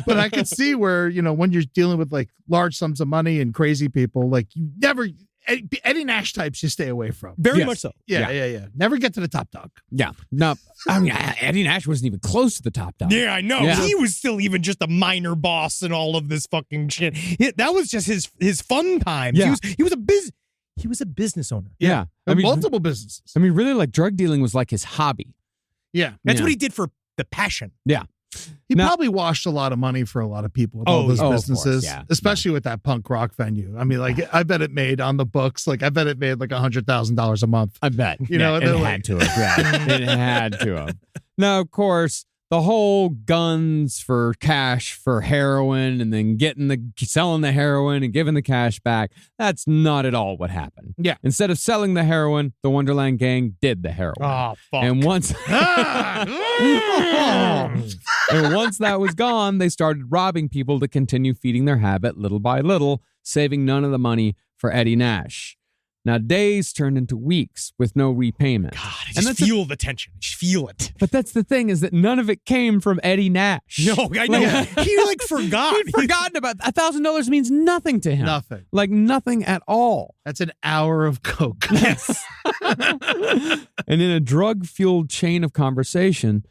But I could see where, when you're dealing with like large sums of money and crazy people, like Eddie Nash types you stay away from. Very much so. Yeah. Never get to the top dog. Yeah. No, I mean, Eddie Nash wasn't even close to the top dog. Yeah, I know. Yeah. He was still even just a minor boss and all of this fucking shit. That was just his fun time. Yeah. He was a business owner. Yeah. Multiple businesses. I mean, really, like drug dealing was like his hobby. Yeah. That's what he did for the passion. Yeah. He probably washed a lot of money for a lot of people with all those businesses, of course, especially with that punk rock venue. I mean, like, I bet it made on the books, like, I bet it made like $100,000 a month. I bet. You know, it had to have. Yeah, it had to have. Now, of course, the whole guns for cash for heroin and then selling the heroin and giving the cash back, that's not at all what happened. Yeah. Instead of selling the heroin, the Wonderland gang did the heroin. Oh, fuck. And once and once that was gone, they started robbing people to continue feeding their habit little by little, saving none of the money for Eddie Nash. Now, days turned into weeks with no repayment. God, I just feel the tension. Just feel it. But that's the thing, is that none of it came from Eddie Nash. No, I know. He forgot. He'd forgotten about $1,000 means nothing to him. Nothing. Like nothing at all. That's an hour of coke. Yes. And in a drug-fueled chain of conversation,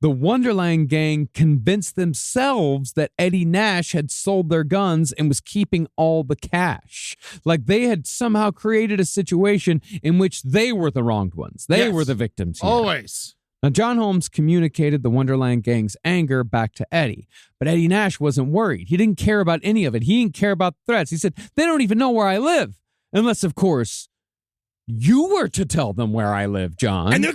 the Wonderland gang convinced themselves that Eddie Nash had sold their guns and was keeping all the cash. Like they had somehow created a situation in which they were the wronged ones. They were the victims here. Always. Now, John Holmes communicated the Wonderland gang's anger back to Eddie, but Eddie Nash wasn't worried. He didn't care about any of it. He didn't care about threats. He said, they don't even know where I live. Unless, of course, you were to tell them where I live, John. And they're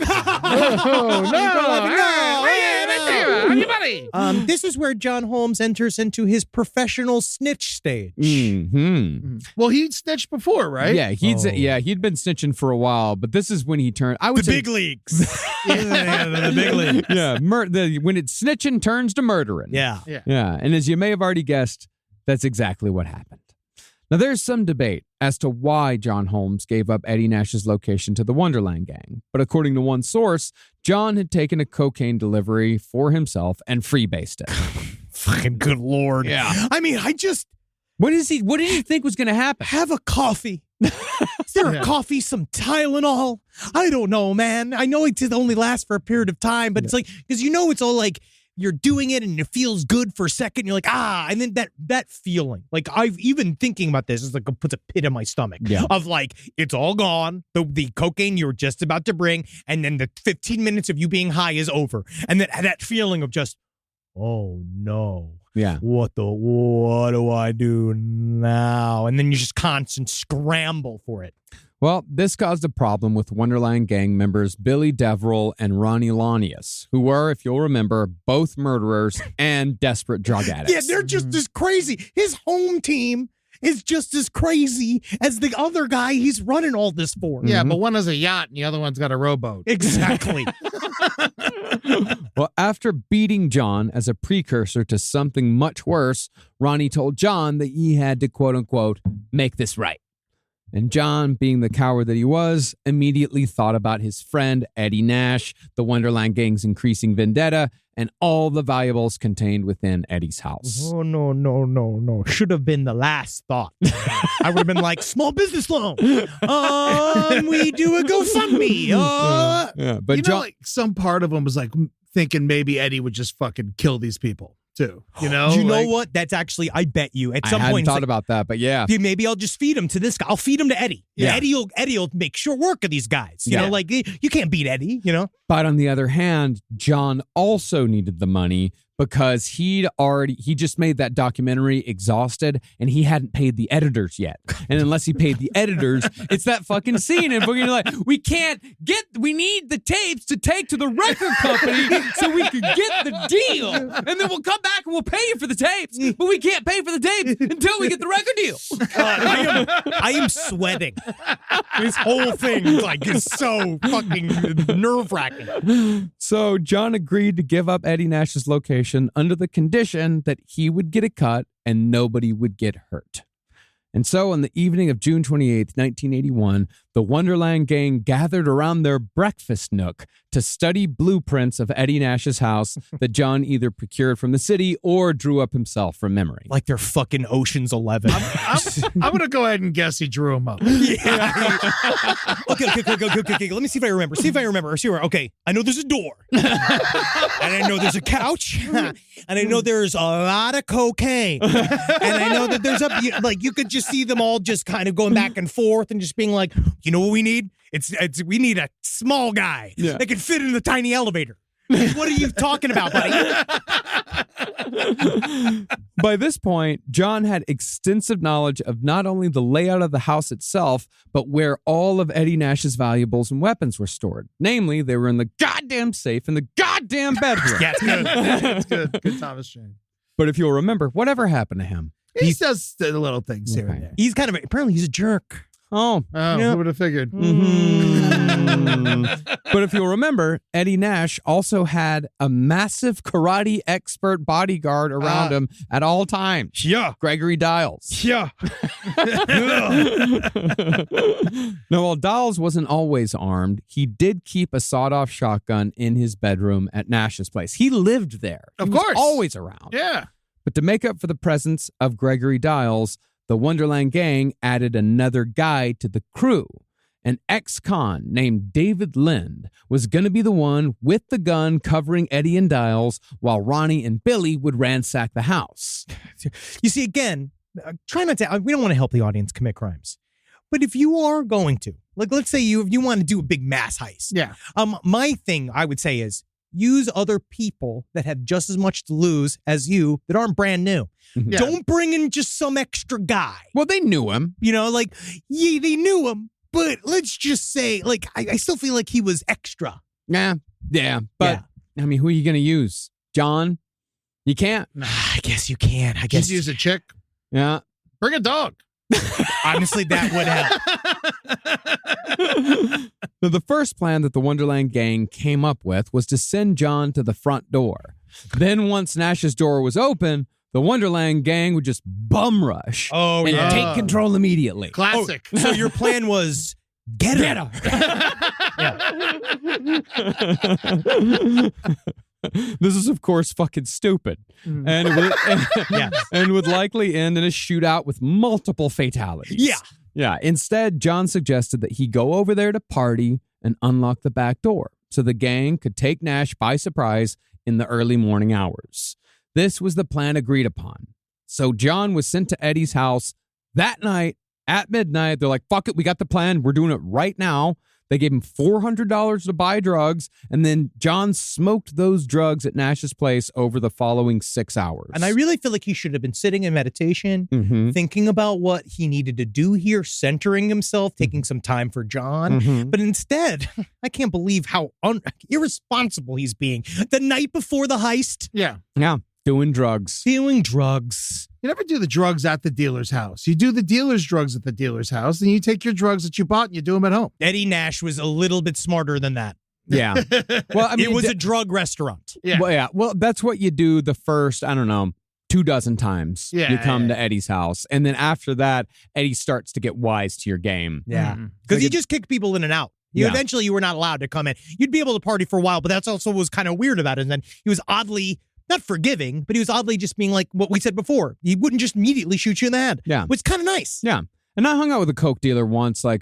this is where John Holmes enters into his professional snitch stage. Mm-hmm. Well, he'd snitched before, right? Yeah, he'd been snitching for a while, but this is when he turned. I would say big leagues. The big leagues. Yeah, when it's snitching turns to murdering. Yeah. And as you may have already guessed, that's exactly what happened. Now, there's some debate as to why John Holmes gave up Eddie Nash's location to the Wonderland gang. But according to one source, John had taken a cocaine delivery for himself and freebased it. Fucking good Lord. Yeah. I mean, What did he think was going to happen? have a coffee. Is there a coffee, some Tylenol? I don't know, man. I know it did only last for a period of time, but it's like, because it's all like, you're doing it and it feels good for a second. You're like, and then that feeling, like I've even thinking about this is like it puts a pit in my stomach of like, it's all gone. The cocaine you were just about to bring. And then the 15 minutes of you being high is over. And that feeling of just, oh no. Yeah. What do I do now? And then you just constant scramble for it. Well, this caused a problem with Wonderland gang members Billy Deverell and Ronnie Lanius, who were, if you'll remember, both murderers and desperate drug addicts. Yeah, they're just as crazy. His home team is just as crazy as the other guy he's running all this for. Yeah, but one has a yacht and the other one's got a rowboat. Exactly. Well, after beating John as a precursor to something much worse, Ronnie told John that he had to, quote unquote, make this right. And John, being the coward that he was, immediately thought about his friend Eddie Nash, the Wonderland gang's increasing vendetta, and all the valuables contained within Eddie's house. Oh, no. Should have been the last thought. I would have been like, small business loan. We do a GoFundMe. Yeah, but You know, John, like some part of him was like thinking maybe Eddie would just fucking kill these people too. You know? You know Like, what? That's actually, I bet you, at I some hadn't point, thought it's like, about that, but yeah. maybe I'll just feed him to this guy. I'll feed him to Eddie. Yeah. Eddie'll make sure work of these guys. You Yeah. know, like you can't beat Eddie, you know? But on the other hand, John also needed the money because he just made that documentary Exhausted and he hadn't paid the editors yet. And unless he paid the editors, it's that fucking scene. And we're like, we need the tapes to take to the record company so we can get the deal. And then we'll come back and we'll pay you for the tapes. But we can't pay for the tapes until we get the record deal. I am sweating. This whole thing is so fucking nerve-wracking. So John agreed to give up Eddie Nash's location under the condition that he would get a cut and nobody would get hurt. And so on the evening of June 28th, 1981, the Wonderland gang gathered around their breakfast nook to study blueprints of Eddie Nash's house that John either procured from the city or drew up himself from memory. Like they're fucking Ocean's 11. I'm going to go ahead and guess he drew him up. Yeah. Okay. Let me see if I remember. Okay, I know there's a door. And I know there's a couch. And I know there's a lot of cocaine. And I know that there's you could just see them all just kind of going back and forth and just being like, you know what we need? We need a small guy that can fit in the tiny elevator. What are you talking about, buddy? By this point, John had extensive knowledge of not only the layout of the house itself, but where all of Eddie Nash's valuables and weapons were stored. Namely, they were in the goddamn safe in the goddamn bedroom. Yeah, it's good. It's good. Good Thomas Jane. But if you'll remember, whatever happened to him? He does the little things here and there. He's apparently he's a jerk. Oh, Who would have figured? But if you'll remember, Eddie Nash also had a massive karate expert bodyguard around him at all times. Yeah. Gregory Dials. Yeah. Now, while Dials wasn't always armed, he did keep a sawed-off shotgun in his bedroom at Nash's place. He lived there. Of He was course. always around. Yeah. But to make up for the presence of Gregory Dials, the Wonderland gang added another guy to the crew. An ex-con named David Lind was going to be the one with the gun covering Eddie and Dials while Ronnie and Billy would ransack the house. You see, again, try not to. We don't want to help the audience commit crimes, but if you are going to, like, let's say you want to do a big mass heist. Yeah. My thing I would say is use other people that have just as much to lose as you that aren't brand new. Yeah. Don't bring in just some extra guy. Well, they knew him. You know, like, yeah, they knew him, but let's just say, like, I still feel like he was extra. Yeah. But, I mean, who are you going to use? John? You can't. I guess you can. I Just guess. use a chick. Yeah. Bring a dog. Honestly, that would help. So the first plan that the Wonderland gang came up with was to send John to the front door. Then once Nash's door was open, the Wonderland gang would just bum rush Oh, and yeah. take control immediately. Classic. So your plan was get her. This is, of course, fucking stupid. And it would, and would likely end in a shootout with multiple fatalities. Yeah. Yeah. Instead, John suggested that he go over there to party and unlock the back door so the gang could take Nash by surprise in the early morning hours. This was the plan agreed upon. So John was sent to Eddie's house that night at midnight. They're like, fuck it, we got the plan. We're doing it right now. They gave him $400 to buy drugs, and then John smoked those drugs at Nash's place over the following 6 hours. And I really feel like he should have been sitting in meditation, thinking about what he needed to do here, centering himself, taking some time for John. But instead, I can't believe how irresponsible he's being. The night before the heist. Yeah. Yeah. Doing drugs. Doing drugs. You never do the drugs at the dealer's house. You do the dealer's drugs at the dealer's house, and you take your drugs that you bought and you do them at home. Eddie Nash was a little bit smarter than that. Yeah. Well, I mean, it was a drug restaurant. Yeah. Well, yeah. Well, that's what you do the first, I don't know, 24 times you come to Eddie's house. And then after that, Eddie starts to get wise to your game. Yeah. Because he just kicked people in and out. Eventually, you were not allowed to come in. You'd be able to party for a while, but that's also was kind of weird about it. And then he was oddly, not forgiving, but he was oddly just being like what we said before. He wouldn't just immediately shoot you in the head. Yeah. Which is kind of nice. Yeah. And I hung out with a coke dealer once, even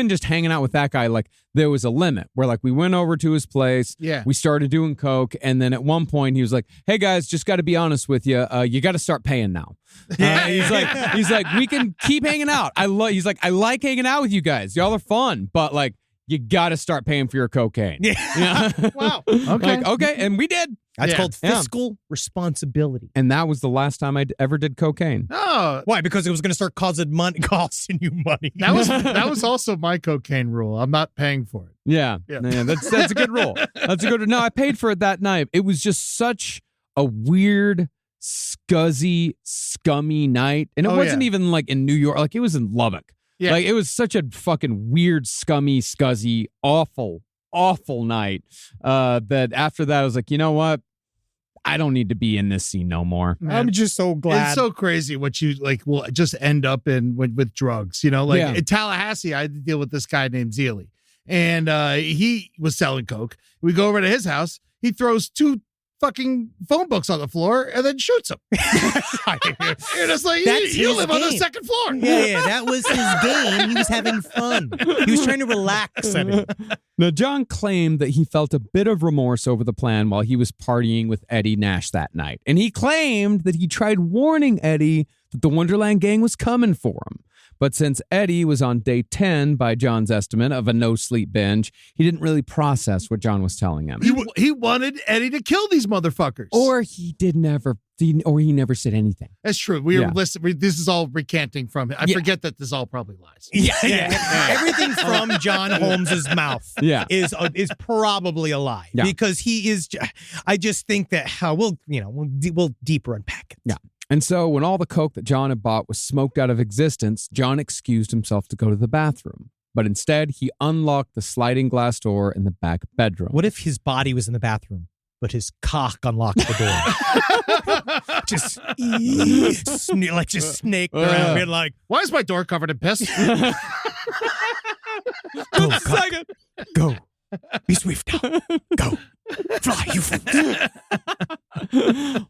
just hanging out with that guy, like there was a limit where like we went over to his place, we started doing coke, and then at one point he was like, "Hey guys, just got to be honest with you, you got to start paying now." He's like, we can keep hanging out. I like hanging out with you guys, y'all are fun, but like you got to start paying for your cocaine. Yeah. Wow. Okay. Okay, and we did. That's called fiscal responsibility. And that was the last time I ever did cocaine. Oh, why? Because it was going to start costing you money. That was also my cocaine rule. I'm not paying for it. Yeah. That's a good rule. That's a good. No, I paid for it that night. It was just such a weird, scuzzy, scummy night, and it wasn't even like in New York. Like it was in Lubbock. Yeah. Like it was such a fucking weird, scummy, scuzzy, awful night. That after that, I was like, you know what? I don't need to be in this scene no more. Man, I'm just so glad. It's so crazy what you like will just end up in with drugs. You know, like in Tallahassee, I had to deal with this guy named Zealy, and he was selling coke. We go over to his house. He throws 2 fucking phone books on the floor and then shoots them. You're just like, you live on the second floor. Yeah, that was his game. He was having fun. He was trying to relax. Now, John claimed that he felt a bit of remorse over the plan while he was partying with Eddie Nash that night. And he claimed that he tried warning Eddie that the Wonderland gang was coming for him. But since Eddie was on day 10, by John's estimate, of a no-sleep binge, he didn't really process what John was telling him. He wanted Eddie to kill these motherfuckers. Or he never said anything. That's true. This is all recanting from him. I forget that this all probably lies. Yeah. Everything from John Holmes's mouth is probably a lie. Yeah. Because he is, I just think that we'll deeper unpack it. Yeah. And so when all the coke that John had bought was smoked out of existence, John excused himself to go to the bathroom. But instead, he unlocked the sliding glass door in the back bedroom. What if his body was in the bathroom, but his cock unlocked the door? just snaked around, being like, "Why is my door covered in piss?" Go, cock. Go. Be swift. Go. Fly, you fools.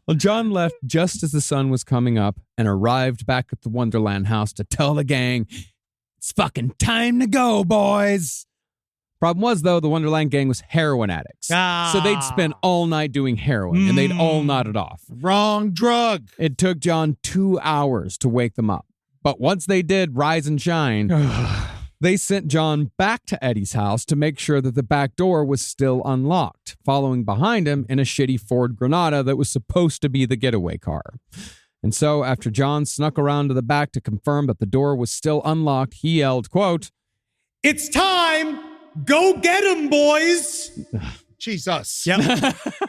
Well, John left just as the sun was coming up and arrived back at the Wonderland house to tell the gang, "It's fucking time to go, boys." Problem was, though, the Wonderland gang was heroin addicts. So they'd spend all night doing heroin, and they'd all nodded off. Wrong drug. It took John 2 hours to wake them up. But once they did rise and shine, they sent John back to Eddie's house to make sure that the back door was still unlocked, following behind him in a shitty Ford Granada that was supposed to be the getaway car. And so, after John snuck around to the back to confirm that the door was still unlocked, he yelled, quote, "It's time! Go get him, boys!" Jesus. Yep.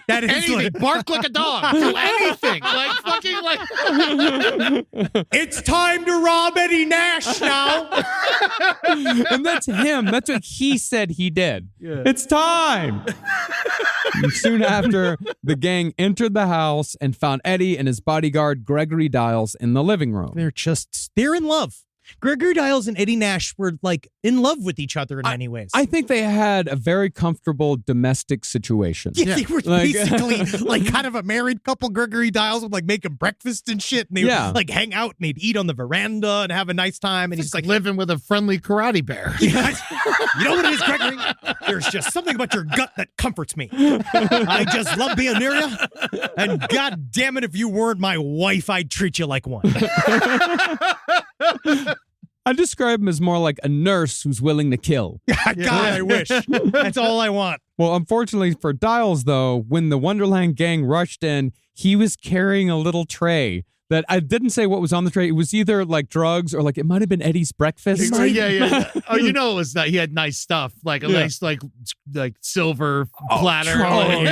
That is anything. Bark like a dog. Do anything. Like fucking like. It's time to rob Eddie Nash now. And that's him. That's what he said he did. Yeah. It's time. And soon after, the gang entered the house and found Eddie and his bodyguard, Gregory Dials, in the living room. They're in love. Gregory Dials and Eddie Nash were like in love with each other in many ways. I think they had a very comfortable domestic situation. Yeah, they were basically like kind of a married couple. Gregory Dials would like make him breakfast and shit. And they would like hang out and they'd eat on the veranda and have a nice time. And he's like living with a friendly karate bear. You know what it is, Gregory? There's just something about your gut that comforts me. I just love being near you. And God damn it, if you weren't my wife, I'd treat you like one. I describe him as more like a nurse who's willing to kill. God, I wish. That's all I want. Well, unfortunately for Dials, though, when the Wonderland gang rushed in, he was carrying a little tray that I didn't say what was on the tray. It was either like drugs or like it might have been Eddie's breakfast. Yeah. Oh, you know, it was that he had nice stuff, like a nice like silver platter. And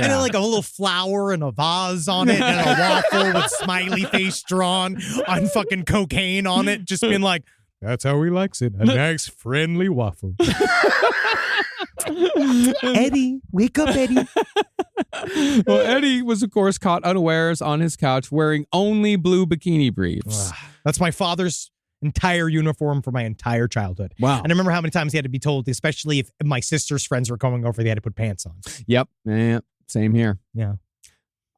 then like a little flower and a vase on it and a waffle with smiley face drawn on fucking cocaine on it. Just been like, that's how he likes it. A nice friendly waffle. Eddie, wake up, Eddie. Well, Eddie was, of course, caught unawares on his couch wearing only blue bikini briefs. That's my father's entire uniform for my entire childhood. Wow. And I remember how many times he had to be told, especially if my sister's friends were coming over, they had to put pants on. Yep. Yeah, same here. Yeah.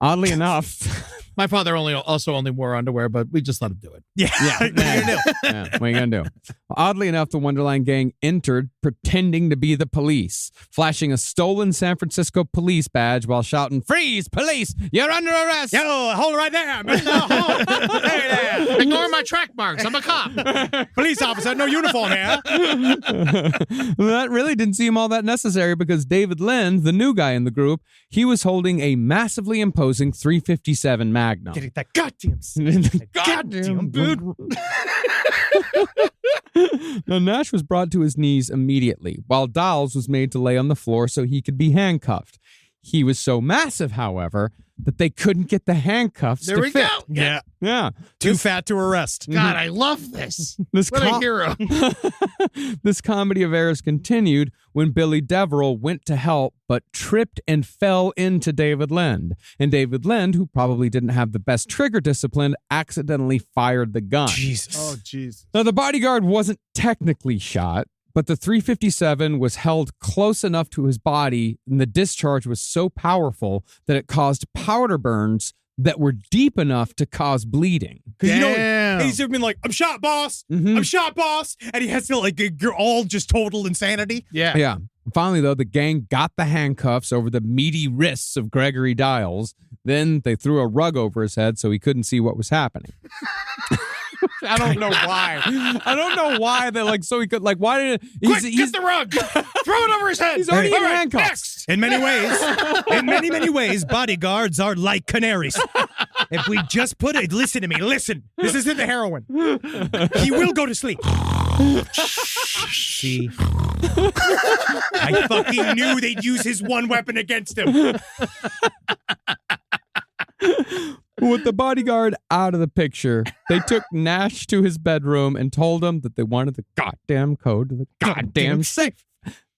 Oddly enough. My father also only wore underwear, but we just let him do it. Yeah. What are you going to do? Oddly enough, the Wonderland gang entered pretending to be the police, flashing a stolen San Francisco police badge while shouting, "Freeze, police! You're under arrest!" Yo, hold right there, Mr. Holmes. Hey there. Ignore my track marks. I'm a cop. Police officer, no uniform here. Well, that really didn't seem all that necessary because David Lind, the new guy in the group, he was holding a massively imposing .357 Magnum. Get that goddamn Goddamn, dude. Now, Nash was brought to his knees immediately, while Dials was made to lay on the floor so he could be handcuffed. He was so massive, however, that they couldn't get the handcuffs There to we fit. go. Yeah. Too fat to arrest. God, I love this. This What a hero. This comedy of errors continued when Billy Deverell went to help but tripped and fell into David Lind. And David Lind, who probably didn't have the best trigger discipline, accidentally fired the gun. Jesus. Oh, Jesus. Now, the bodyguard wasn't technically shot, but the .357 was held close enough to his body, and the discharge was so powerful that it caused powder burns that were deep enough to cause bleeding. Because you know, Damn. he's been like, I'm shot, boss. Mhm. I'm shot, boss. And he has to like, you're all just total insanity. Yeah. Yeah. Finally, though, the gang got the handcuffs over the meaty wrists of Gregory Dials. Then they threw a rug over his head so he couldn't see what was happening. I don't know why. I don't know why they so he could why did Quick, get the rug. Throw it over his head. He's already All in right, handcuffs. next. In many ways, bodyguards are like canaries. If we just put it, listen to me, listen. This isn't the heroin. He will go to sleep. See? I fucking knew they'd use his one weapon against him. With the bodyguard out of the picture, they took Nash to his bedroom and told him that they wanted the goddamn code to the goddamn safe.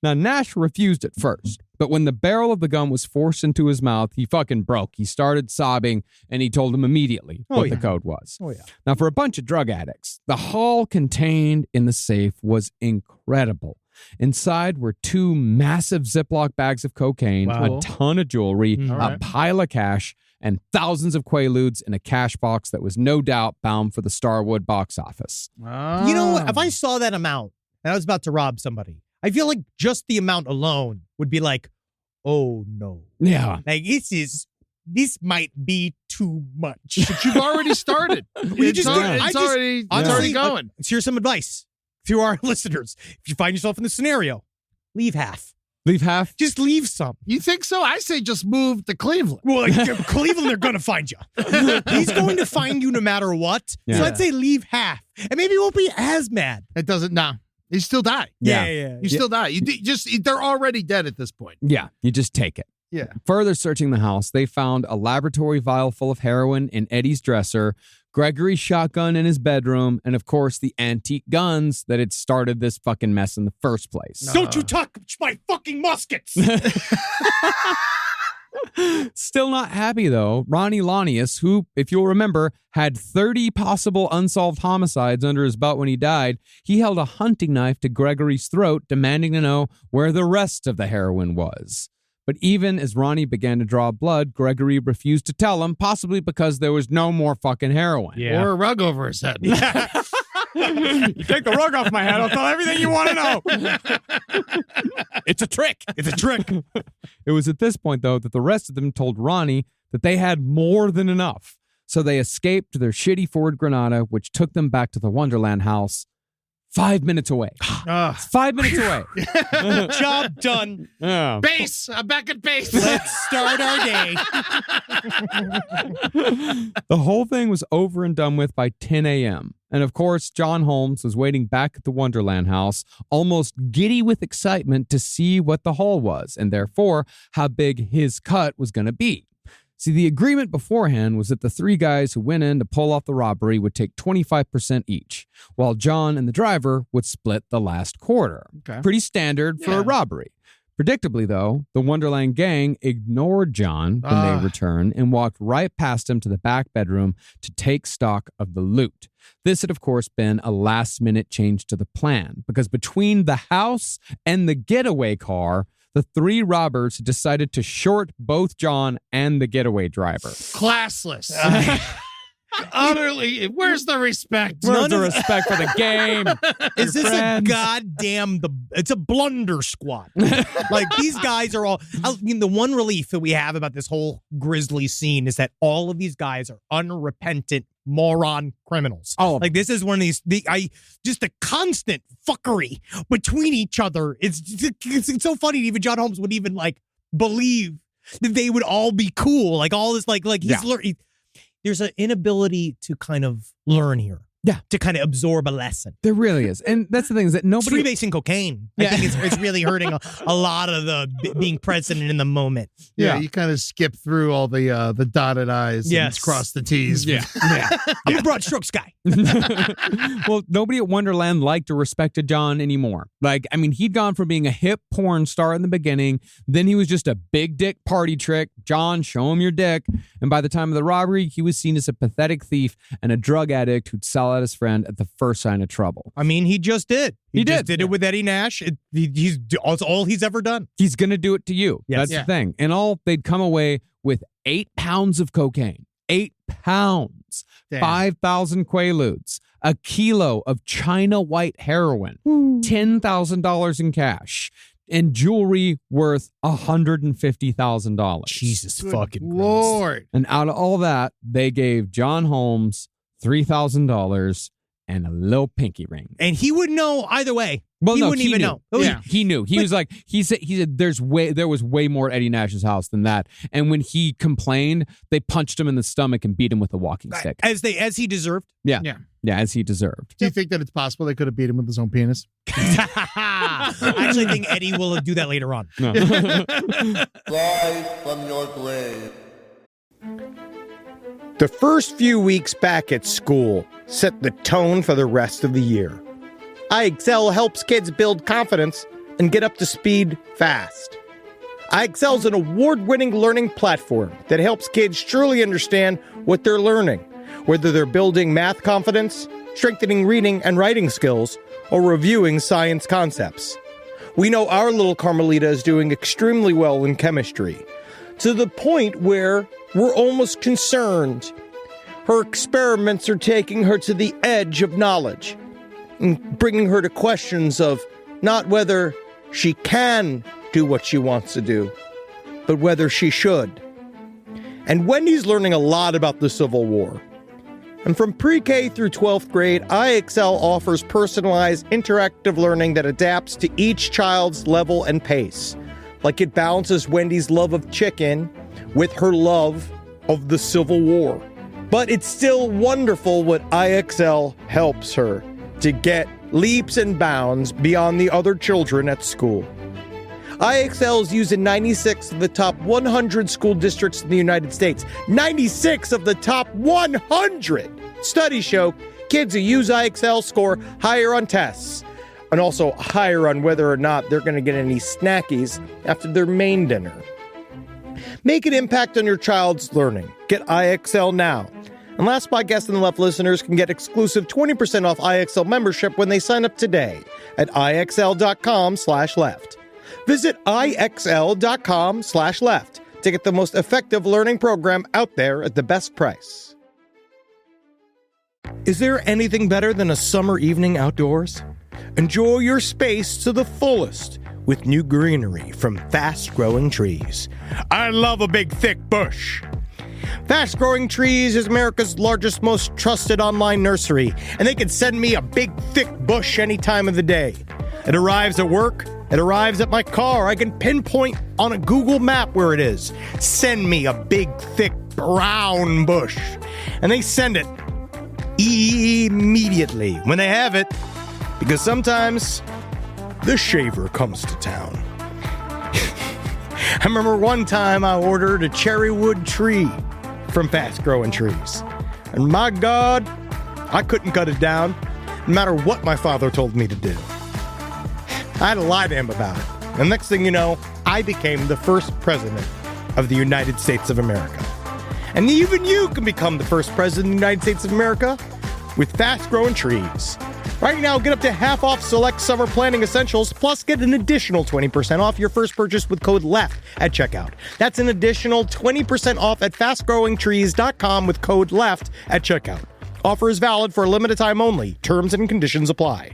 Now, Nash refused at first, but when the barrel of the gun was forced into his mouth, he fucking broke. He started sobbing, and he told him immediately what the code was. Oh, yeah. Now, for a bunch of drug addicts, the haul contained in the safe was incredible. Inside were 2 massive Ziploc bags of cocaine, Wow. a ton of jewelry, All a right. pile of cash, and thousands of Quaaludes in a cash box that was no doubt bound for the Starwood box office. You know what? If I saw that amount and I was about to rob somebody, I feel like just the amount alone would be like, oh no. Yeah. Like this might be too much. But you've already started. It's already going. Here's some advice to our listeners. If you find yourself in the scenario, leave half. Leave half? Just leave some. You think so? I say just move to Cleveland. Well, like, Cleveland, they're going to find you. He's going to find you no matter what. Yeah. So I'd say leave half. And maybe he won't be as mad. It doesn't. No, you still die. Yeah. You still die. They're already dead at this point. Yeah, you just take it. Yeah. Further searching the house, they found a laboratory vial full of heroin in Eddie's dresser, Gregory's shotgun in his bedroom, and of course the antique guns that had started this fucking mess in the first place. Don't you touch my fucking muskets. Still not happy, though, Ronnie Lanius, who, if you'll remember, had 30 possible unsolved homicides under his belt when he died, he held a hunting knife to Gregory's throat, demanding to know where the rest of the heroin was. But even as Ronnie began to draw blood, Gregory refused to tell him, possibly because there was no more fucking heroin. Or a rug over his head. You take the rug off my head, I'll tell everything you want to know. It's a trick. It's a trick. It was at this point, though, that the rest of them told Ronnie that they had more than enough. So they escaped to their shitty Ford Granada, which took them back to the Wonderland house 5 minutes away. 5 minutes away. Job done. Yeah. Base. I'm back at base. Let's start our day. The whole thing was over and done with by 10 a.m. And of course, John Holmes was waiting back at the Wonderland house, almost giddy with excitement to see what the haul was, and therefore how big his cut was going to be. See, the agreement beforehand was that the three guys who went in to pull off the robbery would take 25% each, while John and the driver would split the last quarter. Okay. Pretty standard for a robbery. Predictably, though, the Wonderland gang ignored John when they returned and walked right past him to the back bedroom to take stock of the loot. This had, of course, been a last-minute change to the plan, because between the house and the getaway car, the three robbers decided to short both John and the getaway driver. Classless. Utterly. Where's the respect? Where's the respect for the game? Is this friends? a goddamn it's a blunder squad. Like, these guys are all, I mean, the one relief that we have about this whole grisly scene is that all of these guys are unrepentant moron criminals. Oh, like, this is one of these, just the constant fuckery between each other. It's so funny. Even John Holmes would even like believe that they would all be cool. Like, all this, like he's learning. There's an inability to kind of learn here. Yeah. To kind of absorb a lesson. there really is. And that's the thing, is that It's nobody... freebasing cocaine. I think it's really hurting a lot of the being present in the moment. Yeah, you kind of skip through all the dotted I's and cross the T's. Yeah. I'm a broad strokes guy. Well, nobody at Wonderland liked or respected John anymore. Like, I mean, he'd gone from being a hip porn star in the beginning, then he was just a big dick party trick. John, show him your dick. And by the time of the robbery, he was seen as a pathetic thief and a drug addict who'd sell out his friend at the first sign of trouble. I mean, he just did. He just did. did it with Eddie Nash. He's all he's ever done. He's going to do it to you. Yes. That's the thing. And all, they'd come away with 8 pounds of cocaine. 8 pounds. Damn. 5,000 Quaaludes. A kilo of China white heroin. $10,000 in cash. And jewelry worth $150,000. Jesus Good fucking Christ. Lord. And out of all that, they gave John Holmes $3,000 and a little pinky ring. And he would know either way. Well, he no, wouldn't even knew. know. Yeah. He knew. He was like, he said there was way more at Eddie Nash's house than that. And when he complained, they punched him in the stomach and beat him with a walking stick. As he deserved. Yeah. Yeah. Yeah, as he deserved. Do you think that it's possible they could have beat him with his own penis? I actually think Eddie will do that later on. No. Rise from your grave. The first few weeks back at school set the tone for the rest of the year. iExcel helps kids build confidence and get up to speed fast. iExcel is an award-winning learning platform that helps kids truly understand what they're learning, whether they're building math confidence, strengthening reading and writing skills, or reviewing science concepts. We know our little Carmelita is doing extremely well in chemistry, to the point where we're almost concerned. Her experiments are taking her to the edge of knowledge and bringing her to questions of not whether she can do what she wants to do, but whether she should. And Wendy's learning a lot about the Civil War. And from pre-K through 12th grade, iExcel offers personalized interactive learning that adapts to each child's level and pace. Like, it balances Wendy's love of chicken with her love of the Civil War. But it's still wonderful what iExcel helps her to get leaps and bounds beyond the other children at school. iExcel is used in 96 of the top 100 school districts in the United States. 96 of the top 100! Studies show kids who use iExcel score higher on tests, and also higher on whether or not they're going to get any snackies after their main dinner. Make an impact on your child's learning. Get iExcel now. And Last Podcast on the Left listeners can get exclusive 20% off iExcel membership when they sign up today at iexcel.com/left. Visit iexcel.com/left to get the most effective learning program out there at the best price. Is there anything better than a summer evening outdoors? Enjoy your space to the fullest with new greenery from fast-growing trees. I love a big, thick bush. Fast Growing Trees is America's largest, most trusted online nursery, and they can send me a big, thick bush any time of the day. It arrives at work. It arrives at my car. I can pinpoint on a Google map where it is. Send me a big, thick, brown bush. And they send it immediately when they have it, because sometimes the shaver comes to town. I remember one time I ordered a cherry wood tree from Fast Growing Trees. And my God, I couldn't cut it down, no matter what my father told me to do. I had to lie to him about it. And next thing you know, I became the first president of the United States of America. And even you can become the first president of the United States of America with Fast Growing Trees. Right now, get up to half off select summer planting essentials, plus get an additional 20% off your first purchase with code LEFT at checkout. That's an additional 20% off at fastgrowingtrees.com with code LEFT at checkout. Offer is valid for a limited time only. Terms and conditions apply.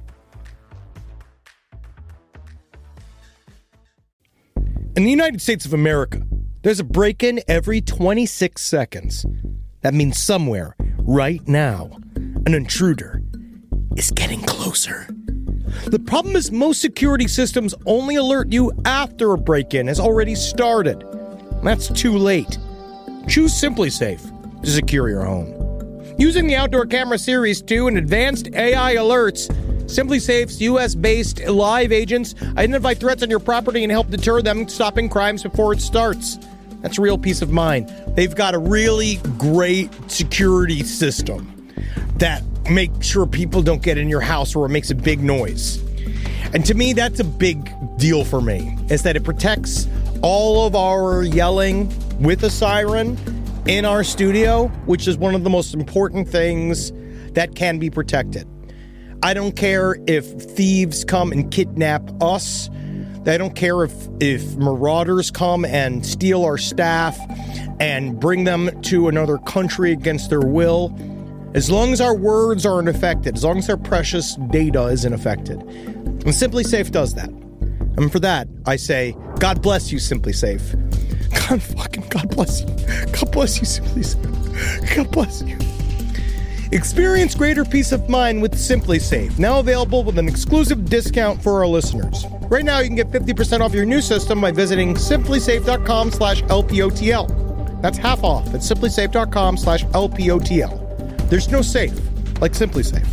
In the United States of America, there's a break-in every 26 seconds. That means somewhere, right now, an intruder is getting closer. The problem is most security systems only alert you after a break-in has already started. That's too late. Choose SimpliSafe to secure your home. Using the Outdoor Camera Series 2 and advanced AI alerts, SimpliSafe's US-based live agents identify threats on your property and help deter them, stopping crimes before it starts. That's real peace of mind. They've got a really great security system that makes sure people don't get in your house or it makes a big noise. And to me, that's a big deal for me, is that it protects all of our yelling with a siren in our studio, which is one of the most important things that can be protected. I don't care if thieves come and kidnap us. I don't care if marauders come and steal our staff and bring them to another country against their will. As long as our words aren't affected, as long as our precious data isn't affected. And SimpliSafe does that. And for that, I say, God bless you, SimpliSafe. God bless you. God bless you, SimpliSafe. God bless you. Experience greater peace of mind with SimpliSafe, now available with an exclusive discount for our listeners. Right now, you can get 50% off your new system by visiting simplysafe.com/LPOTL. That's half off at simplysafe.com/LPOTL. There's no safe like SimpliSafe.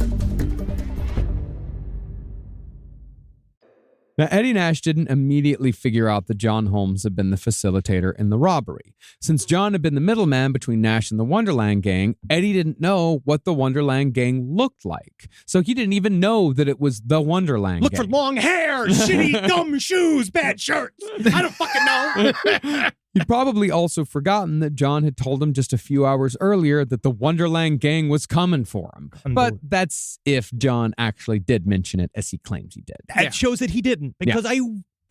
Now, Eddie Nash didn't immediately figure out that John Holmes had been the facilitator in the robbery. Since John had been the middleman between Nash and the Wonderland gang, Eddie didn't know what the Wonderland gang looked like. So he didn't even know that it was the Wonderland Look gang. for long hair, shitty, dumb shoes, bad shirts. I don't fucking know. He'd probably also forgotten that John had told him just a few hours earlier that the Wonderland gang was coming for him. But that's if John actually did mention it, as he claims he did. That shows that he didn't, because I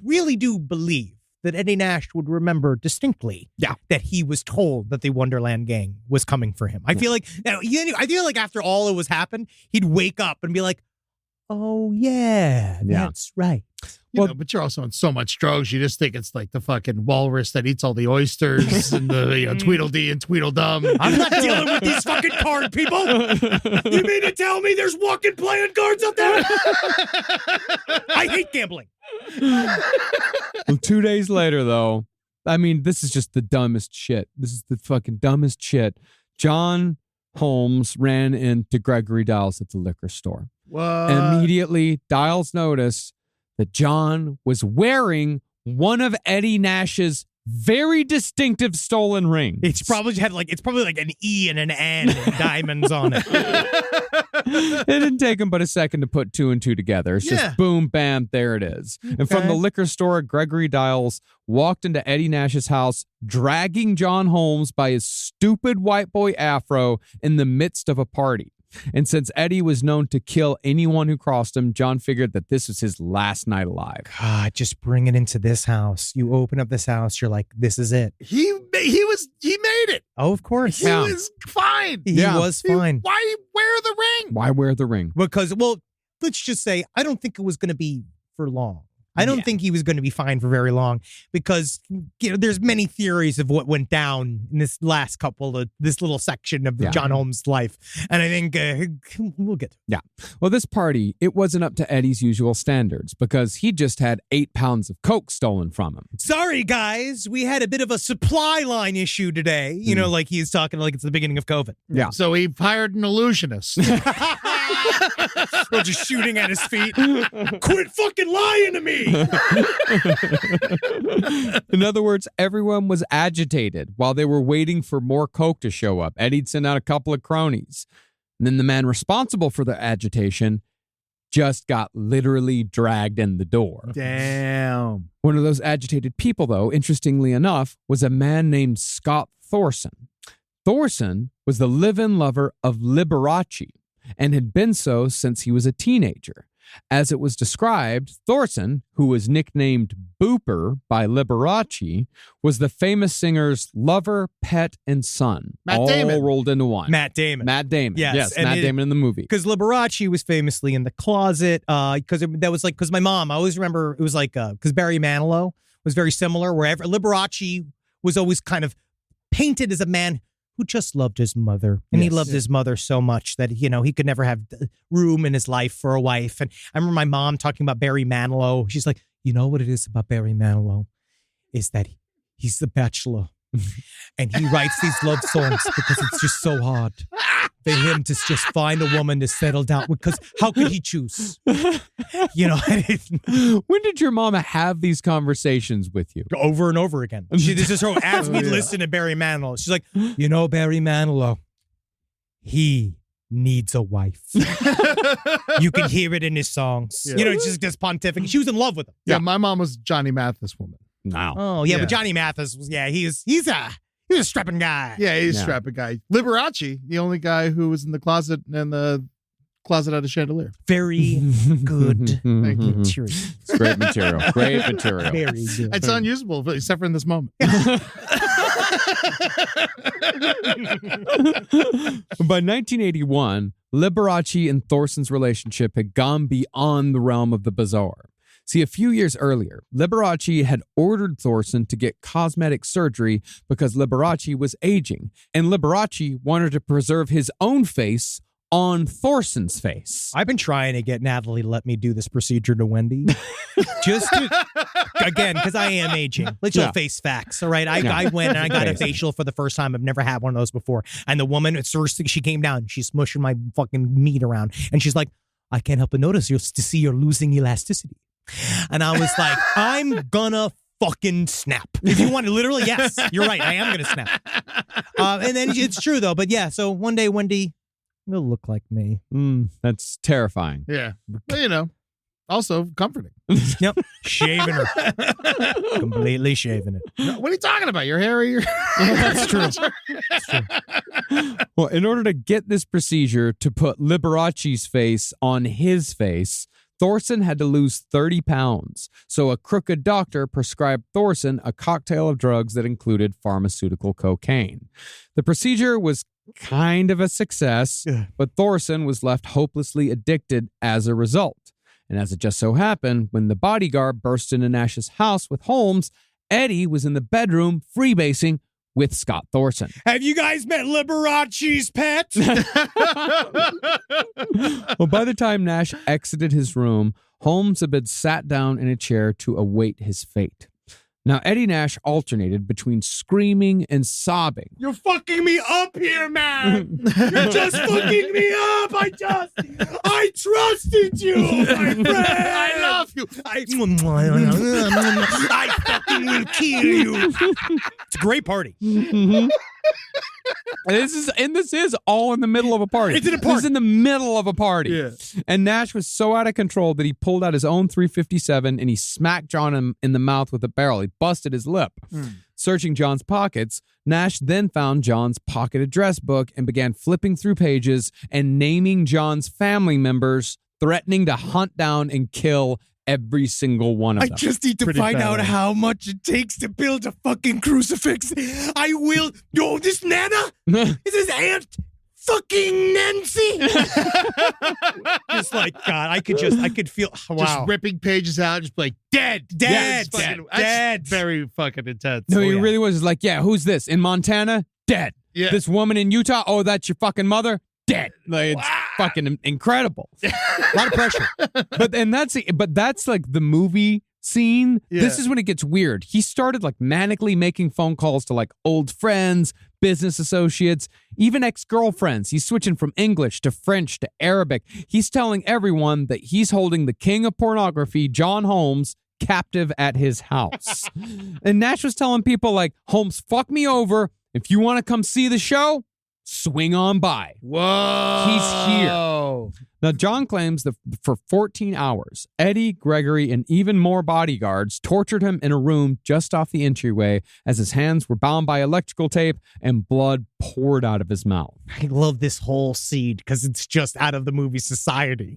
really do believe that Eddie Nash would remember distinctly that he was told that the Wonderland gang was coming for him. I feel like after all that was happened, he'd wake up and be like, oh, yeah, that's right. You know, but you're also on so much drugs, you just think it's like the fucking walrus that eats all the oysters and the Tweedledee and Tweedledum. I'm not dealing with these fucking card people. You mean to tell me there's walking playing cards up there? I hate gambling. Well, 2 days later, though, I mean, this is just the dumbest shit. This is the fucking dumbest shit. John Holmes ran into Gregory Dials at the liquor store. What? Immediately, Dials noticed that John was wearing one of Eddie Nash's very distinctive stolen rings. It's probably like an E and an N and diamonds on it. It didn't take him but a second to put two and two together. It's just boom, bam, there it is. Okay. And from the liquor store, Gregory Dials walked into Eddie Nash's house, dragging John Holmes by his stupid white boy afro in the midst of a party. And since Eddie was known to kill anyone who crossed him, John figured that this was his last night alive. God, just bring it into this house. You open up this house, you're like, this is it. He made it. Oh, of course. He was fine. He was fine. Why wear the ring? Why wear the ring? Because, well, let's just say, I don't think it was going to be for long. I don't think he was going to be fine for very long because there's many theories of what went down in this last this little section of John Holmes' life. And I think we'll get to it. Yeah. Well, this party, it wasn't up to Eddie's usual standards because he just had 8 pounds of coke stolen from him. Sorry, guys. We had a bit of a supply line issue today. You know, like he's talking like it's the beginning of COVID. Yeah. So he hired an illusionist. We're just shooting at his feet. Quit fucking lying to me. In other words, everyone was agitated while they were waiting for more coke to show up. Eddie'd send out a couple of cronies. And then the man responsible for the agitation just got literally dragged in the door. Damn. One of those agitated people, though, interestingly enough, was a man named Scott Thorson. Thorson was the live-in lover of Liberace and had been so since he was a teenager. As it was described, Thorson, who was nicknamed Booper by Liberace, was the famous singer's lover, pet, and son. Matt all Damon. rolled into one. Matt Damon. Yes, and Matt Damon in the movie. Because Liberace was famously in the closet. Because my mom, I always remember it was like, because Barry Manilow was very similar, wherever Liberace was always kind of painted as a man who just loved his mother. And he loved his mother so much that, he could never have room in his life for a wife. And I remember my mom talking about Barry Manilow. She's like, you know what it is about Barry Manilow? Is that he's the bachelor. And he writes these love songs because it's just so hard for him to just find a woman to settle down. Because how could he choose? When When did your mama have these conversations with you? over and over again. This is her as we listen to Barry Manilow. She's like, Barry Manilow, he needs a wife. You can hear it in his songs. Yeah. It's just this pontific. She was in love with him. Yeah, my mom was Johnny Mathis woman. No. Oh yeah, but Johnny Mathis was he's a strapping guy. Yeah, he's a strapping guy. Liberace, the only guy who was in the closet and the closet out of chandelier. Very good Thank you. material. It's great material. Great material. Very good. It's unusable except for in this moment. By 1981, Liberace and Thorson's relationship had gone beyond the realm of the bizarre. See, a few years earlier, Liberace had ordered Thorson to get cosmetic surgery because Liberace was aging, and Liberace wanted to preserve his own face on Thorson's face. I've been trying to get Natalie to let me do this procedure to Wendy. Just to, again, because I am aging. Let's just face facts, all right? I went and I got a facial for the first time. I've never had one of those before. And the woman, at first, she came down. She's smushing my fucking meat around. And she's like, I can't help but notice you're losing elasticity. And I was like, I'm gonna fucking snap. If you want to, literally, yes, you're right. I am gonna snap. And then it's true though. But yeah, so one day Wendy will look like me. That's terrifying. Yeah. But, also comforting. Yep. Shaving her. Completely shaving it. What are you talking about? Your hair or your... That's true. Well, in order to get this procedure to put Liberace's face on his face, Thorson had to lose 30 pounds, so a crooked doctor prescribed Thorson a cocktail of drugs that included pharmaceutical cocaine. The procedure was kind of a success, but Thorson was left hopelessly addicted as a result. And as it just so happened, when the bodyguard burst into Nash's house with Holmes, Eddie was in the bedroom freebasing with Scott Thorson. Have you guys met Liberace's pet? Well, by the time Nash exited his room, Holmes had been sat down in a chair to await his fate. Now, Eddie Nash alternated between screaming and sobbing. You're fucking me up here, man. You're just fucking me up. I trusted you, my friend. I love you. I fucking will kill you. It's a great party. This is all in the middle of a party. It's in a party. This is in the middle of a party. Yeah. And Nash was so out of control that he pulled out his own .357 and he smacked John in the mouth with a barrel. He busted his lip. Searching John's pockets, Nash then found John's pocket address book and began flipping through pages and naming John's family members, threatening to hunt down and kill every single one of them. I just need to find out how much it takes to build a fucking crucifix. I will. No, this Nana is his aunt. fucking Nancy. Just like, God, I could feel, wow. Just ripping pages out, just like, dead. Dead. That's very fucking intense. No, he really was like, yeah, who's this? In Montana? Dead. Yeah. This woman in Utah? Oh, that's your fucking mother? Dead. Like, it's fucking incredible. A lot of pressure. But that's like the movie scene. Yeah. This is when it gets weird. He started like manically making phone calls to like old friends, business associates, even ex-girlfriends. He's switching from English to French to Arabic. He's telling everyone that he's holding the king of pornography, John Holmes, captive at his house. And Nash was telling people like, Holmes, fuck me over. If you want to come see the show, swing on by. Whoa. He's here. Now, John claims that for 14 hours, Eddie, Gregory, and even more bodyguards tortured him in a room just off the entryway as his hands were bound by electrical tape and blood poured out of his mouth. I love this whole scene because it's just out of the movie Society.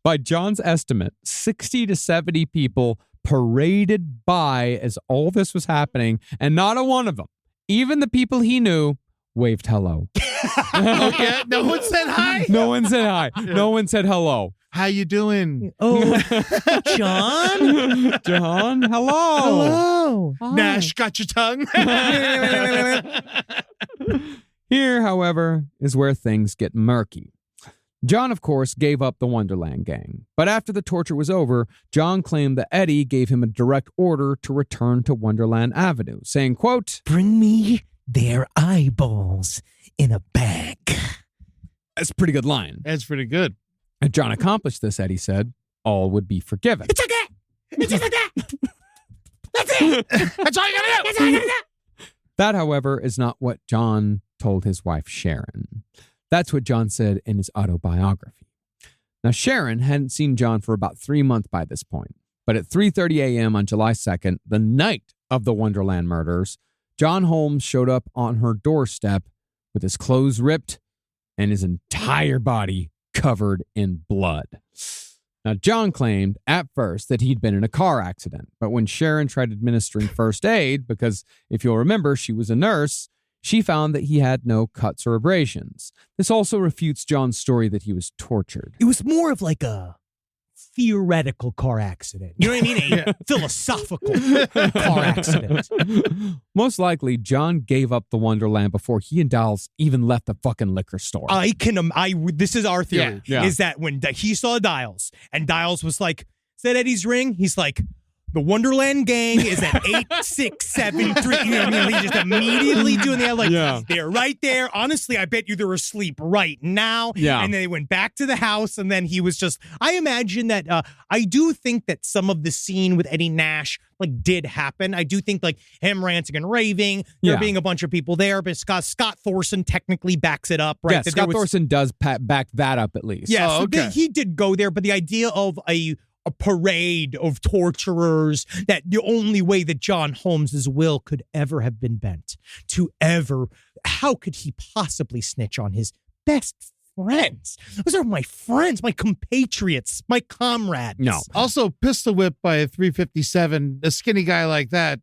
By John's estimate, 60 to 70 people paraded by as all this was happening, and not a one of them, even the people he knew, waved hello. Oh, yeah? No one said hi? No one said hi. No one said hello. How you doing? Oh, John? John, hello. Hello. Hi. Nash, got your tongue? Here, however, is where things get murky. John, of course, gave up the Wonderland gang. But after the torture was over, John claimed that Eddie gave him a direct order to return to Wonderland Avenue, saying, quote, Bring me their eyeballs in a bag. that's a pretty good line. That's pretty good. If John accomplished this, Eddie said, all would be forgiven. It's like that. It's just like that. That's it. That's all you gotta do. That's all you gotta do. That, however, is not what John told his wife, Sharon. That's what John said in his autobiography. Now, Sharon hadn't seen John for about 3 months by this point, but at 3:30 a.m. on July 2nd, the night of the Wonderland murders, John Holmes showed up on her doorstep with his clothes ripped and his entire body covered in blood. Now, John claimed at first that he'd been in a car accident, but when Sharon tried administering first aid, because if you'll remember, she was a nurse, she found that he had no cuts or abrasions. This also refutes John's story that he was tortured. It was more of like a theoretical car accident. You know what I mean? A philosophical car accident. Most likely, John gave up the Wonderland before he and Dials even left the fucking liquor store. This is our theory, Yeah. is that when he saw Dials and Dials was like, is that Eddie's ring? He's like, the Wonderland gang is at 8673. You know what I mean? He just immediately doing that. They're right there. Honestly, I bet you they're asleep right now. Yeah. And then they went back to the house, and then he was just. I imagine that. I do think that some of the scene with Eddie Nash did happen. I do think him ranting and raving, there being a bunch of people there, but Scott Thorson technically backs it up, right? Yeah, Scott Thorson does back that up at least. Yeah, Oh, okay. he did go there, but the idea of a parade of torturers, that the only way that John Holmes's will could ever have been bent how could he possibly snitch on his best friends? Those are my friends, my compatriots, my comrades. No. Also, pistol whipped by a 357, a skinny guy like that,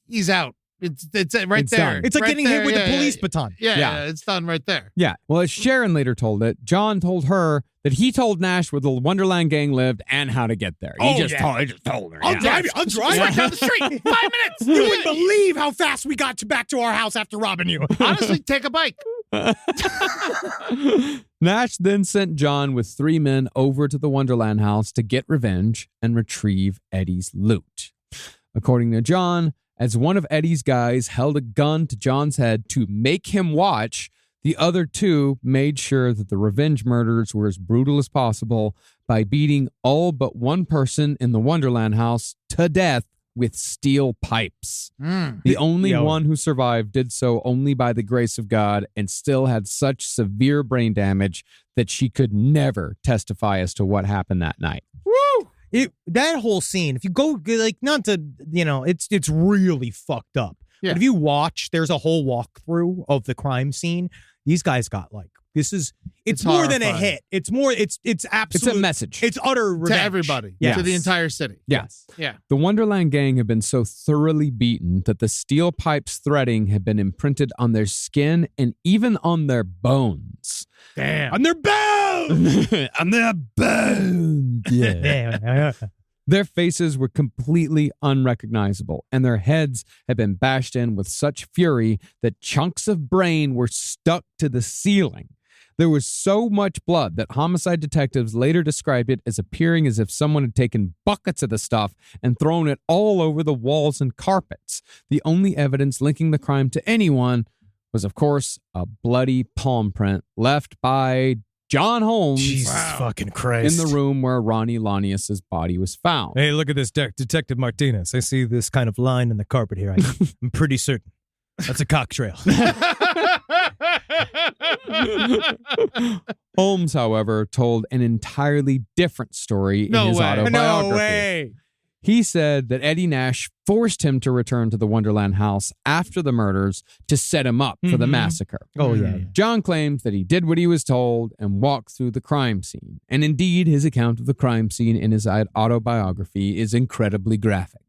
he's out. It's right It's there. done. It's like Right getting there. hit with Yeah, a police baton. Yeah, it's done right there. Yeah. Well, as Sharon later told it, John told her that he told Nash where the Wonderland gang lived and how to get there. He just told her. I'll yeah. drive you. I'll drive Right you. down the street. 5 minutes. You wouldn't believe how fast we got back to our house after robbing you. Honestly, take a bike. Nash then sent John with 3 men over to the Wonderland house to get revenge and retrieve Eddie's loot. According to John, as one of Eddie's guys held a gun to John's head to make him watch, the other 2 made sure that the revenge murders were as brutal as possible by beating all but one person in the Wonderland house to death with steel pipes. The only one who survived did so only by the grace of God and still had such severe brain damage that she could never testify as to what happened that night. Woo! That whole scene, if you go, not to, it's really fucked up. Yeah. But if you watch, there's a whole walkthrough of the crime scene. These guys got it's more than a horrifying. hit. It's more, it's absolute. It's a message. It's utter revenge. To everybody. Yes. To the entire city. Yes. Yeah. The Wonderland gang had been so thoroughly beaten that the steel pipes threading had been imprinted on their skin and even on their bones. Damn. On their bones! On their bones. Yeah. Their faces were completely unrecognizable, and their heads had been bashed in with such fury that chunks of brain were stuck to the ceiling. There was so much blood that homicide detectives later described it as appearing as if someone had taken buckets of the stuff and thrown it all over the walls and carpets. The only evidence linking the crime to anyone was, of course, a bloody palm print left by John Holmes Jesus fucking Christ. in the room where Ronnie Lanius's body was found. Hey, look at this, Detective Martinez. I see this kind of line in the carpet here. I'm pretty certain. That's a cock trail. Holmes, however, told an entirely different story in his autobiography. No way. He said that Eddie Nash forced him to return to the Wonderland house after the murders to set him up for the massacre. Oh, yeah. John claims that he did what he was told and walked through the crime scene. And indeed, his account of the crime scene in his autobiography is incredibly graphic.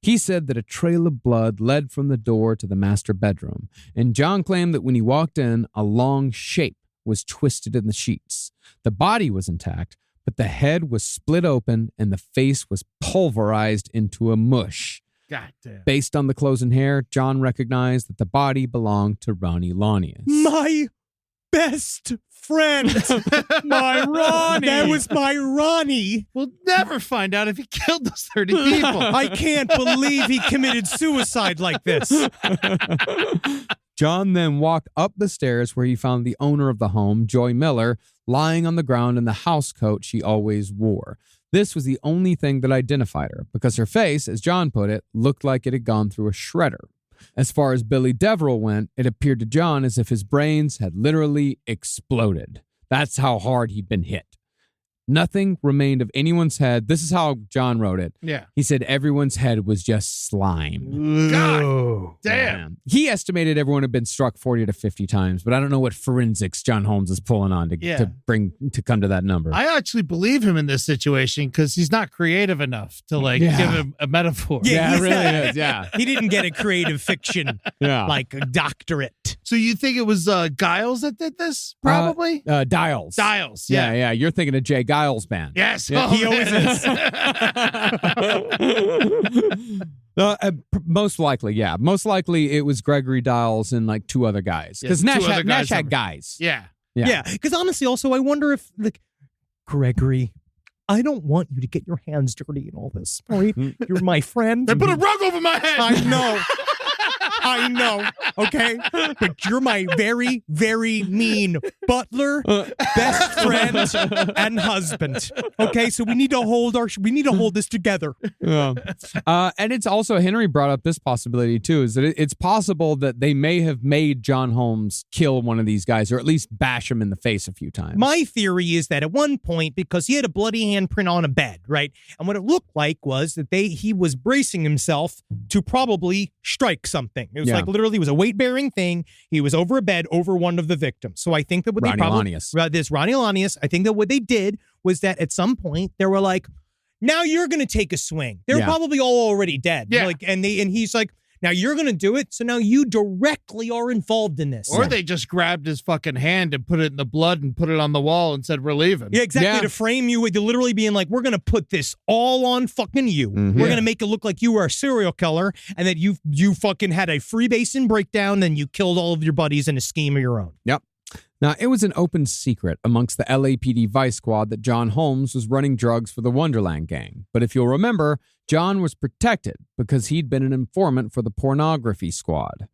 He said that a trail of blood led from the door to the master bedroom, and John claimed that when he walked in, a long shape was twisted in the sheets. The body was intact, but the head was split open and the face was pulverized into a mush. God damn. Based on the clothes and hair, John recognized that the body belonged to Ronnie Lanius. My best friend. My Ronnie. That was my Ronnie. We'll never find out if he killed those 30 people. I can't believe he committed suicide like this. John then walked up the stairs where he found the owner of the home, Joy Miller, lying on the ground in the house coat she always wore. This was the only thing that identified her, because her face, as John put it, looked like it had gone through a shredder. As far as Billy Deverell went, it appeared to John as if his brains had literally exploded. That's how hard he'd been hit. Nothing remained of anyone's head. This is how John wrote it. Yeah. He said everyone's head was just slime. God damn. Man. He estimated everyone had been struck 40 to 50 times, but I don't know what forensics John Holmes is pulling on to come to that number. I actually believe him in this situation because he's not creative enough to give him a metaphor. Yeah, it really is. Yeah. He didn't get a creative fiction like a doctorate. So you think it was Giles that did this? Probably. Dials. Dials. Yeah, Yeah. yeah. You're thinking of Jay Giles' band. Yes. Yeah. Oh, He always is. Most likely, yeah. Most likely it was Gregory Dials and like two other guys. Because Yeah, Nash, two other Nash guys had over- guys. Yeah. Yeah, because honestly, also, I wonder if, Gregory, I don't want you to get your hands dirty in all this. All right? You're my friend. They put a rug over my head. I know. I know, okay? But you're my very, very mean butler, best friend, and husband. Okay, so we need to hold this together. Yeah. And it's also, Henry brought up this possibility too, is that it's possible that they may have made John Holmes kill one of these guys, or at least bash him in the face a few times. My theory is that at one point, because he had a bloody handprint on a bed, right? And what it looked like was that he was bracing himself to probably strike something. It was like literally, it was a weight-bearing thing. He was over a bed over one of the victims. So I think that what Ronnie they probably... Lanius. This Ronnie Lanius, I think that what they did was that at some point, they were like, now you're going to take a swing. They were probably all already dead. Yeah. And he's like, now you're going to do it. So now you directly are involved in this. Or they just grabbed his fucking hand and put it in the blood and put it on the wall and said, relieve him. Yeah, exactly. Yeah. To frame you with literally being like, we're going to put this all on fucking you. Mm-hmm. We're going to make it look like you were a serial killer and that you fucking had a Freemason breakdown and you killed all of your buddies in a scheme of your own. Yep. Now, it was an open secret amongst the LAPD Vice Squad that John Holmes was running drugs for the Wonderland gang. But if you'll remember, John was protected because he'd been an informant for the pornography squad.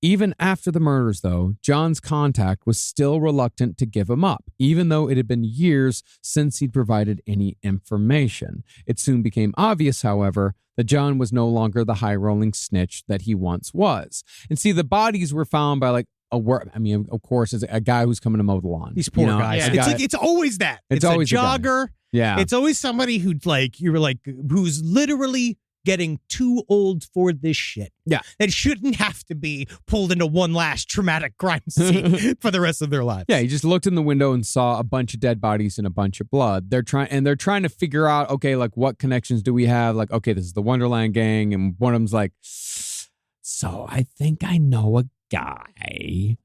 Even after the murders, though, John's contact was still reluctant to give him up, even though it had been years since he'd provided any information. It soon became obvious, however, that John was no longer the high-rolling snitch that he once was. And see, the bodies were found by of course, it's a guy who's coming to mow the lawn. These poor guys. Yeah. It's always that. It's always a the guy. jogger. Yeah. It's always somebody who's literally getting too old for this shit. Yeah. That shouldn't have to be pulled into one last traumatic crime scene for the rest of their lives. Yeah, he just looked in the window and saw a bunch of dead bodies and a bunch of blood. They're trying to figure out, okay, like what connections do we have? Like, okay, this is the Wonderland gang, and one of them's like, so I think I know a guy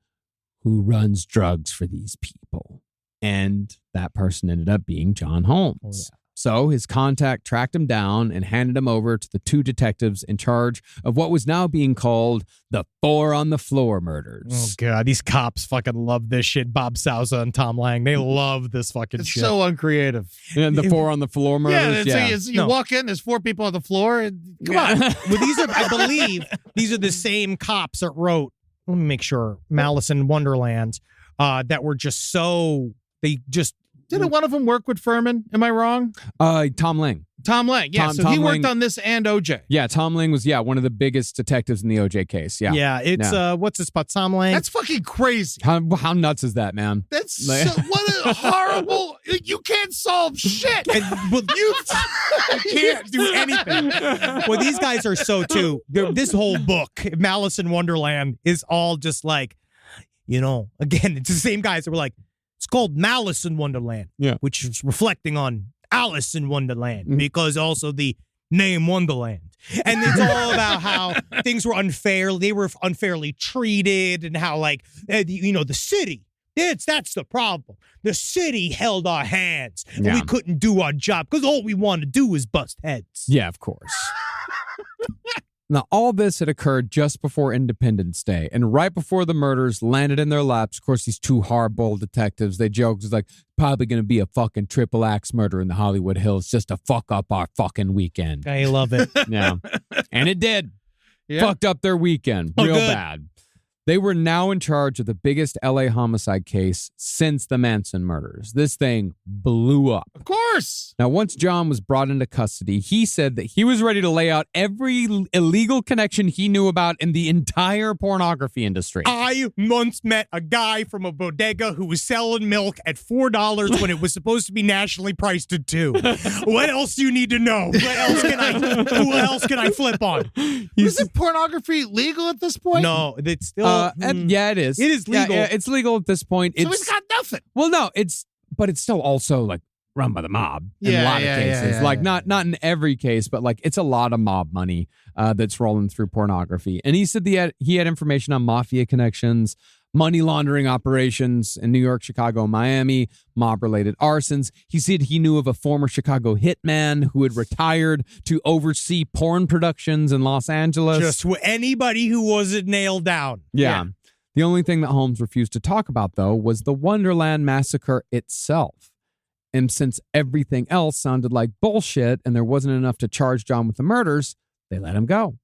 who runs drugs for these people. And that person ended up being John Holmes. Oh, yeah. So his contact tracked him down and handed him over to the two detectives in charge of what was now being called the 4 on the Floor murders. Oh, God. These cops fucking love this shit. Bob Sousa and Tom Lang. They love this fucking It's shit. so uncreative. And the 4 on the Floor murders? So you walk in, there's 4 people on the floor. And, come on. Well, these are, I believe, these are the same cops that wrote, let me make sure, Malice in Wonderland, that were just so, they just. Didn't one of them work with Furman? Am I wrong? Tom Lang. Tom Lang. Yeah, so he Tom worked Lang- on this and OJ. Yeah, Tom Lang was, one of the biggest detectives in the OJ case. Yeah. Yeah, it's, what's his spot? Tom Lang. That's fucking crazy. How nuts is that, man? That's Like- what a horrible. You can't solve shit. Well, you can't do anything. Well, these guys are so too. This whole book, Malice in Wonderland, is all just like, again, it's the same guys that were like, it's called Malice in Wonderland, which is reflecting on Alice in Wonderland, because also the name Wonderland. And it's all about how things were unfair. They were unfairly treated, and how, like, the city. That's the problem. The city held our hands, and we couldn't do our job because all we want to do is bust heads. Yeah, of course. Now, all this had occurred just before Independence Day, and right before the murders landed in their laps. Of course, these two hardball detectives, they joked, it's like, probably going to be a fucking triple axe murder in the Hollywood Hills just to fuck up our fucking weekend. I love it. Yeah. And it did. Yeah. Fucked up their weekend real bad. They were now in charge of the biggest LA homicide case since the Manson murders. This thing blew up. Of course. Now, once John was brought into custody, he said that he was ready to lay out every illegal connection he knew about in the entire pornography industry. I once met a guy from a bodega who was selling milk at $4 when it was supposed to be nationally priced at $2. What else do you need to know? Who else can I flip on? Isn't pornography legal at this point? No, it's still. Yeah, it is. It is legal. Yeah, it's legal at this point. So he's got nothing. Well, no, but it's still also like run by the mob in a lot of cases. Not in every case, but like it's a lot of mob money that's rolling through pornography. And he said he had information on mafia connections, money laundering operations in New York, Chicago, Miami, mob-related arsons. He said he knew of a former Chicago hitman who had retired to oversee porn productions in Los Angeles. Just anybody who wasn't nailed down. Yeah. The only thing that Holmes refused to talk about, though, was the Wonderland massacre itself. And since everything else sounded like bullshit and there wasn't enough to charge John with the murders, they let him go.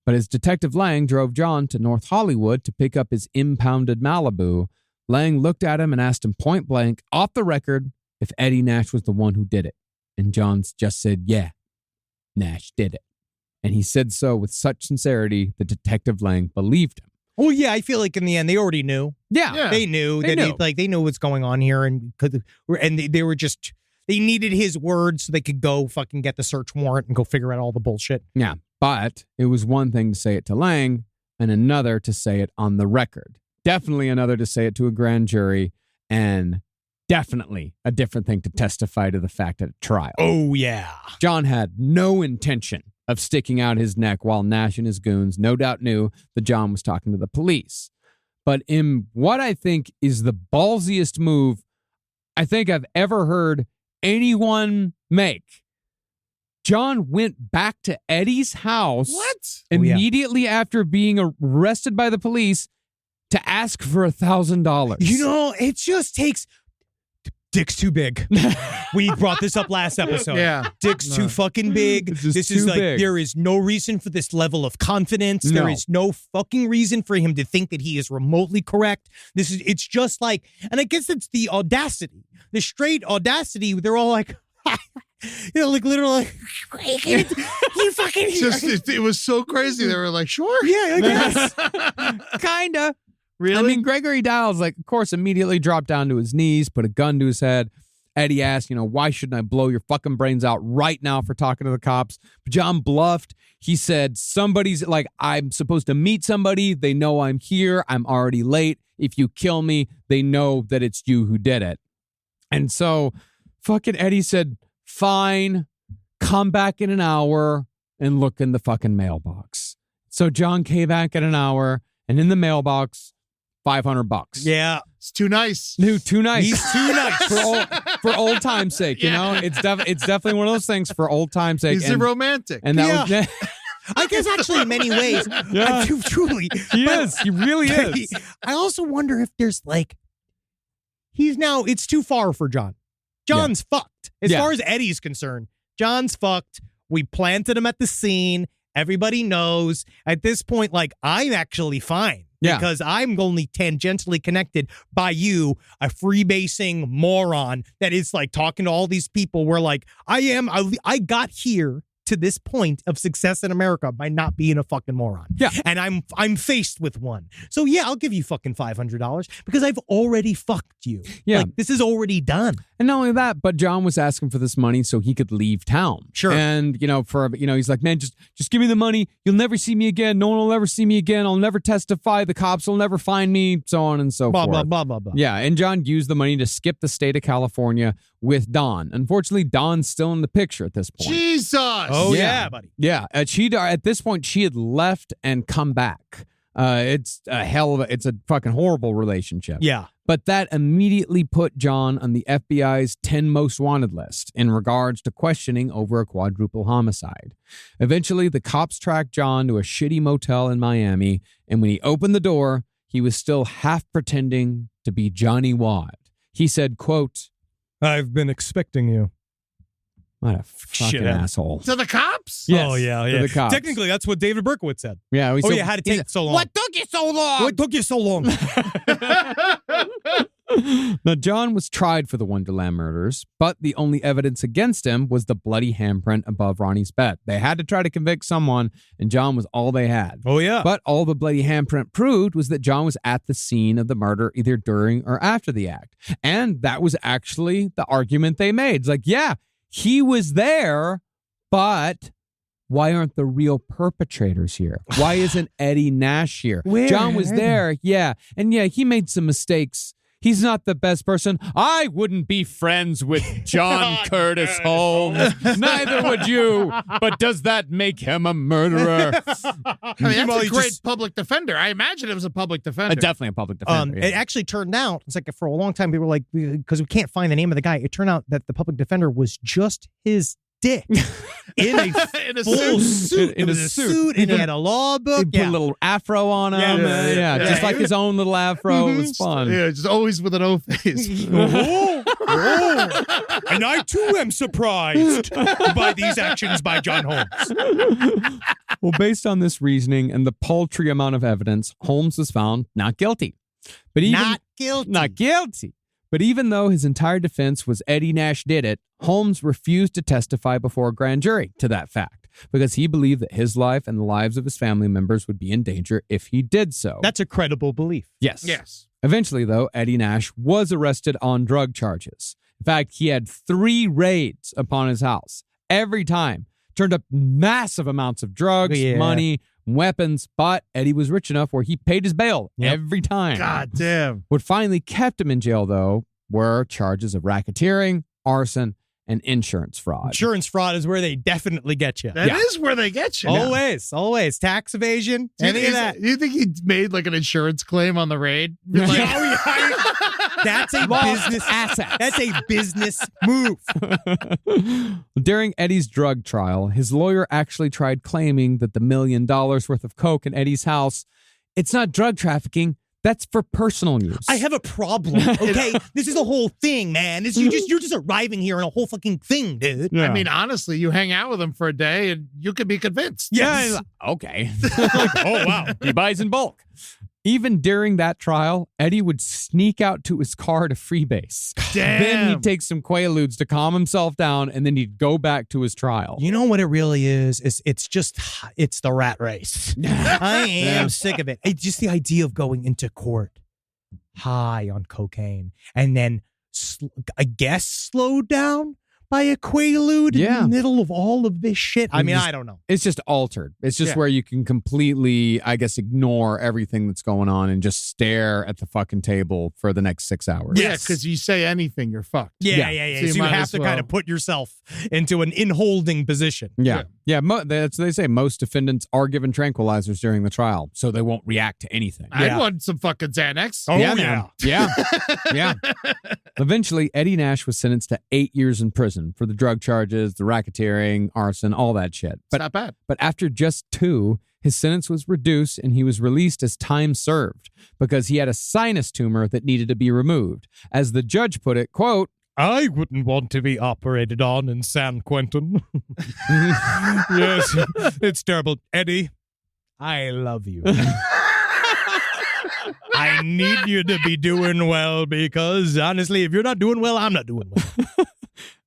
But as Detective Lang drove John to North Hollywood to pick up his impounded Malibu, Lang looked at him and asked him point blank, off the record, if Eddie Nash was the one who did it. And John just said, yeah, Nash did it. And he said so with such sincerity that Detective Lang believed him. Oh, yeah, I feel like in the end they already knew. Yeah. They knew. They knew. They knew what's going on here, and they were just, they needed his word so they could go fucking get the search warrant and go figure out all the bullshit. Yeah. But it was one thing to say it to Lang and another to say it on the record. Definitely another to say it to a grand jury, and definitely a different thing to testify to the fact at a trial. Oh, yeah. John had no intention of sticking out his neck while Nash and his goons no doubt knew that John was talking to the police. But in what I think is the ballsiest move I think I've ever heard anyone make, John went back to Eddie's house immediately after being arrested by the police to ask for $1,000. It just takes... Dick's too big. We brought this up last episode. Yeah. Dick's too fucking big. This is like, there is no reason for this level of confidence. No. There is no fucking reason for him to think that he is remotely correct. It's just like, and I guess it's the audacity, the straight audacity. They're all like, like literally, you fucking. It was so crazy. They were like, sure. Yeah, I guess. Kinda. Really? I mean, Gregory Dials, like, of course, immediately dropped down to his knees, put a gun to his head. Eddie asked, why shouldn't I blow your fucking brains out right now for talking to the cops? But John bluffed. He said, somebody's like, I'm supposed to meet somebody. They know I'm here. I'm already late. If you kill me, they know that it's you who did it. And so fucking Eddie said, fine, come back in an hour and look in the fucking mailbox. So John came back in an hour, and in the mailbox, $500. Yeah. It's too nice. Too nice. He's too nice. for old time's sake, It's definitely one of those things for old time's sake. He's a romantic. And that was I guess actually in many ways, Yeah. truly. he is. He really is. I also wonder if there's it's too far for John. John's fucked. As far as Eddie's concerned, John's fucked. We planted him at the scene. Everybody knows. At this point, I'm actually fine. Yeah. Because I'm only tangentially connected by you, a freebasing moron that is talking to all these people where I got here to this point of success in America by not being a fucking moron. Yeah. And I'm faced with one. So yeah, I'll give you fucking $500 because I've already fucked you. Yeah. This is already done. And not only that, but John was asking for this money so he could leave town. Sure. And, he's like, man, just give me the money. You'll never see me again. No one will ever see me again. I'll never testify. The cops will never find me, so on and so Blah, forth. blah, blah, blah, blah. Yeah. And John used the money to skip the state of California with Dawn. Unfortunately, Dawn's still in the picture at this point. Jesus. Oh, yeah, buddy. Yeah. At this point, she had left and come back. It's a fucking horrible relationship. Yeah. But that immediately put John on the FBI's 10 most wanted list in regards to questioning over a quadruple homicide. Eventually, the cops tracked John to a shitty motel in Miami, and when he opened the door, he was still half pretending to be Johnny Wad. He said, quote, I've been expecting you. what a fucking Shit. asshole. To the cops? Yes, Oh, yeah, to yeah. the cops. Technically, that's what David Berkowitz said. Yeah. How did it take so long? What took you so long? What took you so long? Now, John was tried for the Wonderland murders, but the only evidence against him was the bloody handprint above Ronnie's bed. They had to try to convict someone, and John was all they had. Oh, yeah. But all the bloody handprint proved was that John was at the scene of the murder either during or after the act. And that was actually the argument they made. It's like, yeah, he was there, but why aren't the real perpetrators here? Why isn't Eddie Nash here? Where? John was there, yeah. And yeah, he made some mistakes. He's not the best person. I wouldn't be friends with John Curtis Holmes. Neither would you. But does that make him a murderer? I mean, that's a great public defender. I imagine it was a public defender. Definitely a public defender. It actually turned out, it's for a long time, people were like, because we can't find the name of the guy, it turned out that the public defender was just his dick in a full suit. In a suit. And he had a law book. He put a little afro on him. Yeah. Just like his own little afro. It was fun. Yeah, just always with an O face. And I too am surprised by these actions by John Holmes. Well, based on this reasoning and the paltry amount of evidence, Holmes was found not guilty. But even Not guilty. Not guilty. But even though his entire defense was Eddie Nash did it, Holmes refused to testify before a grand jury to that fact because he believed that his life and the lives of his family members would be in danger if he did so. That's a credible belief. Yes. Yes. Eventually, though, Eddie Nash was arrested on drug charges. In fact, he had 3 raids upon his house. Every time, turned up massive amounts of drugs, money, weapons, but Eddie was rich enough where he paid his bail every time. God damn. What finally kept him in jail, though, were charges of racketeering, arson, and insurance fraud. Insurance fraud is where they definitely get you. That is where they get you. Always. Tax evasion, any of that. You think he made an insurance claim on the raid? You're like, That's a business asset. That's a business move. During Eddie's drug trial, his lawyer actually tried claiming that the $1 million worth of coke in Eddie's house, it's not drug trafficking. That's for personal use. I have a problem. Okay, this is a whole thing, man. You're just arriving here in a whole fucking thing, dude. Yeah. I mean, honestly, you hang out with him for a day and you could be convinced. Yes. Okay. Oh, wow. He buys in bulk. Even during that trial, Eddie would sneak out to his car to freebase. Damn. Then he'd take some Quaaludes to calm himself down, and then he'd go back to his trial. You know what it really is? It's the rat race. I am sick of it. It's just the idea of going into court high on cocaine and then I guess, slowed down by a quaalude in the middle of all of this shit. I mean, I don't know. It's just altered. It's just where you can completely, I guess, ignore everything that's going on and just stare at the fucking table for the next 6 hours. Yeah, because you say anything, you're fucked. Yeah. So So you have to kind of put yourself into an in-holding position. Yeah. That's what they say. Most defendants are given tranquilizers during the trial, so they won't react to anything. I want some fucking Xanax. Oh, man. Yeah. Eventually, Eddie Nash was sentenced to 8 years in prison for the drug charges, the racketeering, arson, all that shit. But not bad. But after just 2, his sentence was reduced and he was released as time served because he had a sinus tumor that needed to be removed. As the judge put it, quote, I wouldn't want to be operated on in San Quentin. Yes, it's terrible. Eddie, I love you. I need you to be doing well because, honestly, if you're not doing well, I'm not doing well.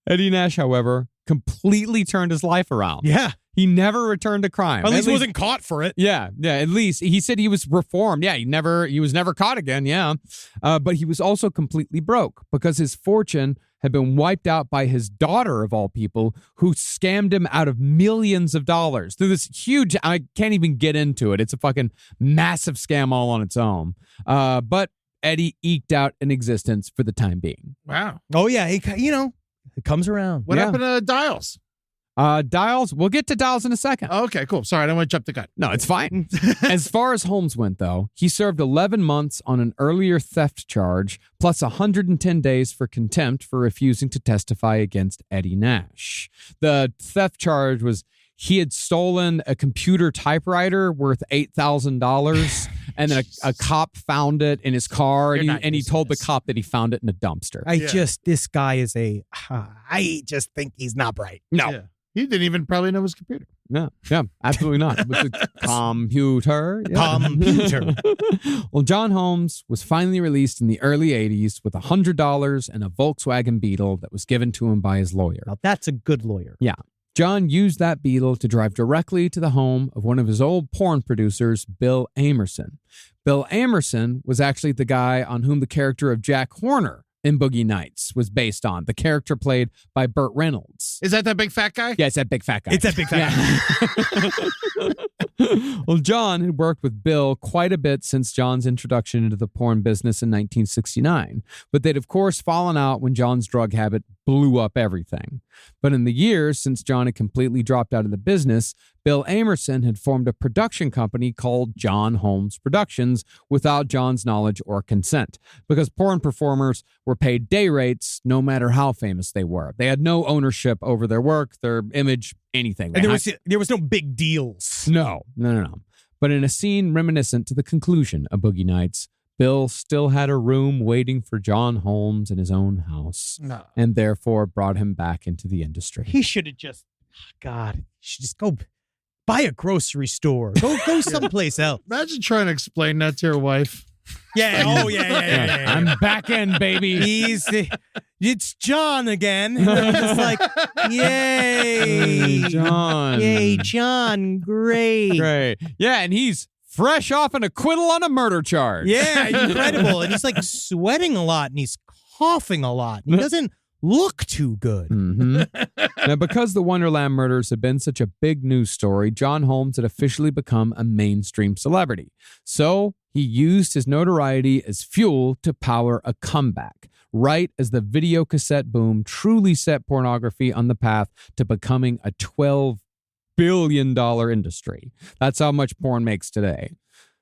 Eddie Nash, however, completely turned his life around. Yeah. He never returned to crime. At least wasn't caught for it. Yeah, at least he said he was reformed. Yeah, he was never caught again. Yeah, but he was also completely broke because his fortune had been wiped out by his daughter of all people, who scammed him out of millions of dollars through this huge. I can't even get into it. It's a fucking massive scam all on its own. But Eddie eked out an existence for the time being. Wow. Oh yeah, it comes around. What happened to Dials? Dials, we'll get to Dials in a second. Okay, cool. Sorry, I don't want to jump the gun. No, it's fine. As far as Holmes went, though, he served 11 months on an earlier theft charge, plus 110 days for contempt for refusing to testify against Eddie Nash. The theft charge was he had stolen a computer typewriter worth $8,000, and then a cop found it in his car, and he told the cop that he found it in a dumpster. This guy is I just think he's not bright. No. Yeah. He didn't even probably know his computer. No, yeah, absolutely not. It was a computer. Yeah. Computer. Well, John Holmes was finally released in the early 80s with $100 and a Volkswagen Beetle that was given to him by his lawyer. Now, that's a good lawyer. Yeah. John used that Beetle to drive directly to the home of one of his old porn producers, Bill Amerson. Bill Amerson was actually the guy on whom the character of Jack Horner in Boogie Nights was based on, the character played by Burt Reynolds. Is that big fat guy? Yeah, it's that big fat guy. It's that big fat guy. Well, John had worked with Bill quite a bit since John's introduction into the porn business in 1969, but they'd of course fallen out when John's drug habit blew up everything. But in the years since John had completely dropped out of the business, Bill Amerson had formed a production company called John Holmes Productions without John's knowledge or consent, because porn performers were paid day rates no matter how famous they were. They had no ownership over their work, their image, anything. And there was no big deals. No. But in a scene reminiscent to the conclusion of Boogie Nights, Bill still had a room waiting for John Holmes in his own house, and therefore brought him back into the industry. He should have just, go buy a grocery store. Go someplace else. Imagine trying to explain that to your wife. Yeah. Oh, yeah. I'm back in, baby. It's John again. And I'm just like, yay. John. Yay, John. Great. Yeah, and he's fresh off an acquittal on a murder charge. Yeah, incredible. And he's like sweating a lot and he's coughing a lot. He doesn't look too good. Mm-hmm. Now, because the Wonderland murders had been such a big news story, John Holmes had officially become a mainstream celebrity. So he used his notoriety as fuel to power a comeback, right as the video cassette boom truly set pornography on the path to becoming a $12 billion industry. That's how much porn makes today.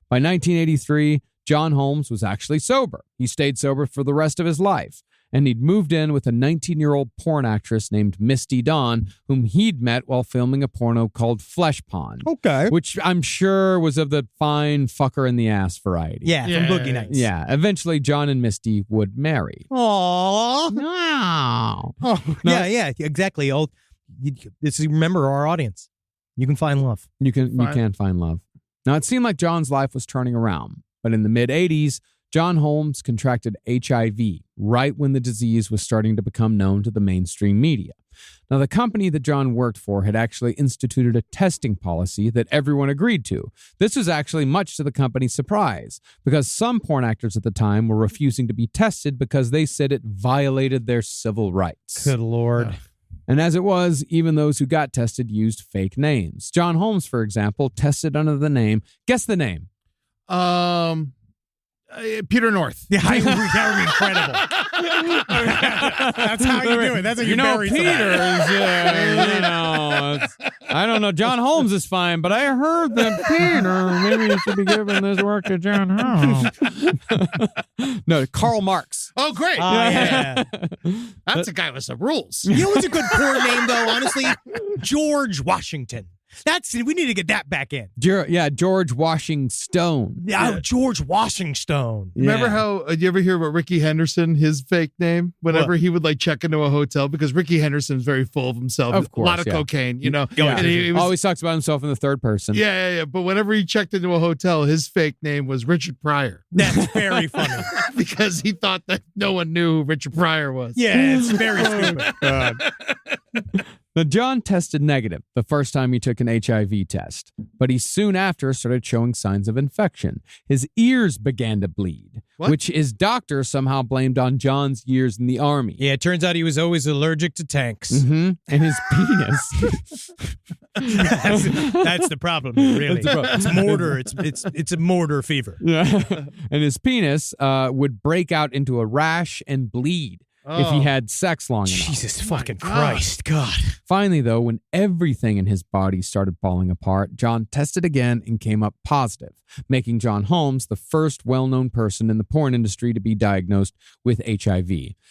By 1983, John Holmes was actually sober. He stayed sober for the rest of his life, and he'd moved in with a 19-year-old porn actress named Misty Dawn, whom he'd met while filming a porno called Flesh Pond. Okay. Which I'm sure was of the fine fucker in the ass variety. Yeah, from Boogie Nights. Yeah, eventually John and Misty would marry. Aww. No. Oh, yeah, exactly. Remember our audience. You can find love. You can find love. Now, it seemed like John's life was turning around, but in the mid-'80s, John Holmes contracted HIV right when the disease was starting to become known to the mainstream media. Now, the company that John worked for had actually instituted a testing policy that everyone agreed to. This was actually much to the company's surprise, because some porn actors at the time were refusing to be tested because they said it violated their civil rights. Good Lord. Yeah. And as it was, even those who got tested used fake names. John Holmes, for example, tested under the name. Guess the name. Peter North. Yeah, that would be incredible. That's how you do it. That's how you bury Peter is, I don't know. John Holmes is fine, but I heard that Peter, maybe you should be giving this work to John Holmes. No, Karl Marx. Oh, great. Yeah. That's a guy with some rules. You know what's a good porn name, though, honestly? George Washington. We need to get that back in. George Washington. Yeah, George Washington. Remember how, you ever hear about Ricky Henderson, his fake name? Whenever he would like check into a hotel, because Ricky Henderson's very full of himself. Of course, a lot of cocaine, you know. Yeah. And he was, Always talks about himself in the third person. Yeah. But whenever he checked into a hotel, his fake name was Richard Pryor. That's very funny. Because he thought that no one knew who Richard Pryor was. Yeah, it's very stupid. Now, John tested negative the first time he took an HIV test, but he soon after started showing signs of infection. His ears began to bleed, which his doctor somehow blamed on John's years in the army. Yeah, it turns out he was always allergic to tanks. Mm-hmm. And his penis. That's the problem, really. It's mortar. It's a mortar fever. Yeah. And his penis would break out into a rash and bleed if he had sex long enough. Jesus fucking Christ. God. Finally, though, when everything in his body started falling apart, John tested again and came up positive, making John Holmes the first well-known person in the porn industry to be diagnosed with HIV.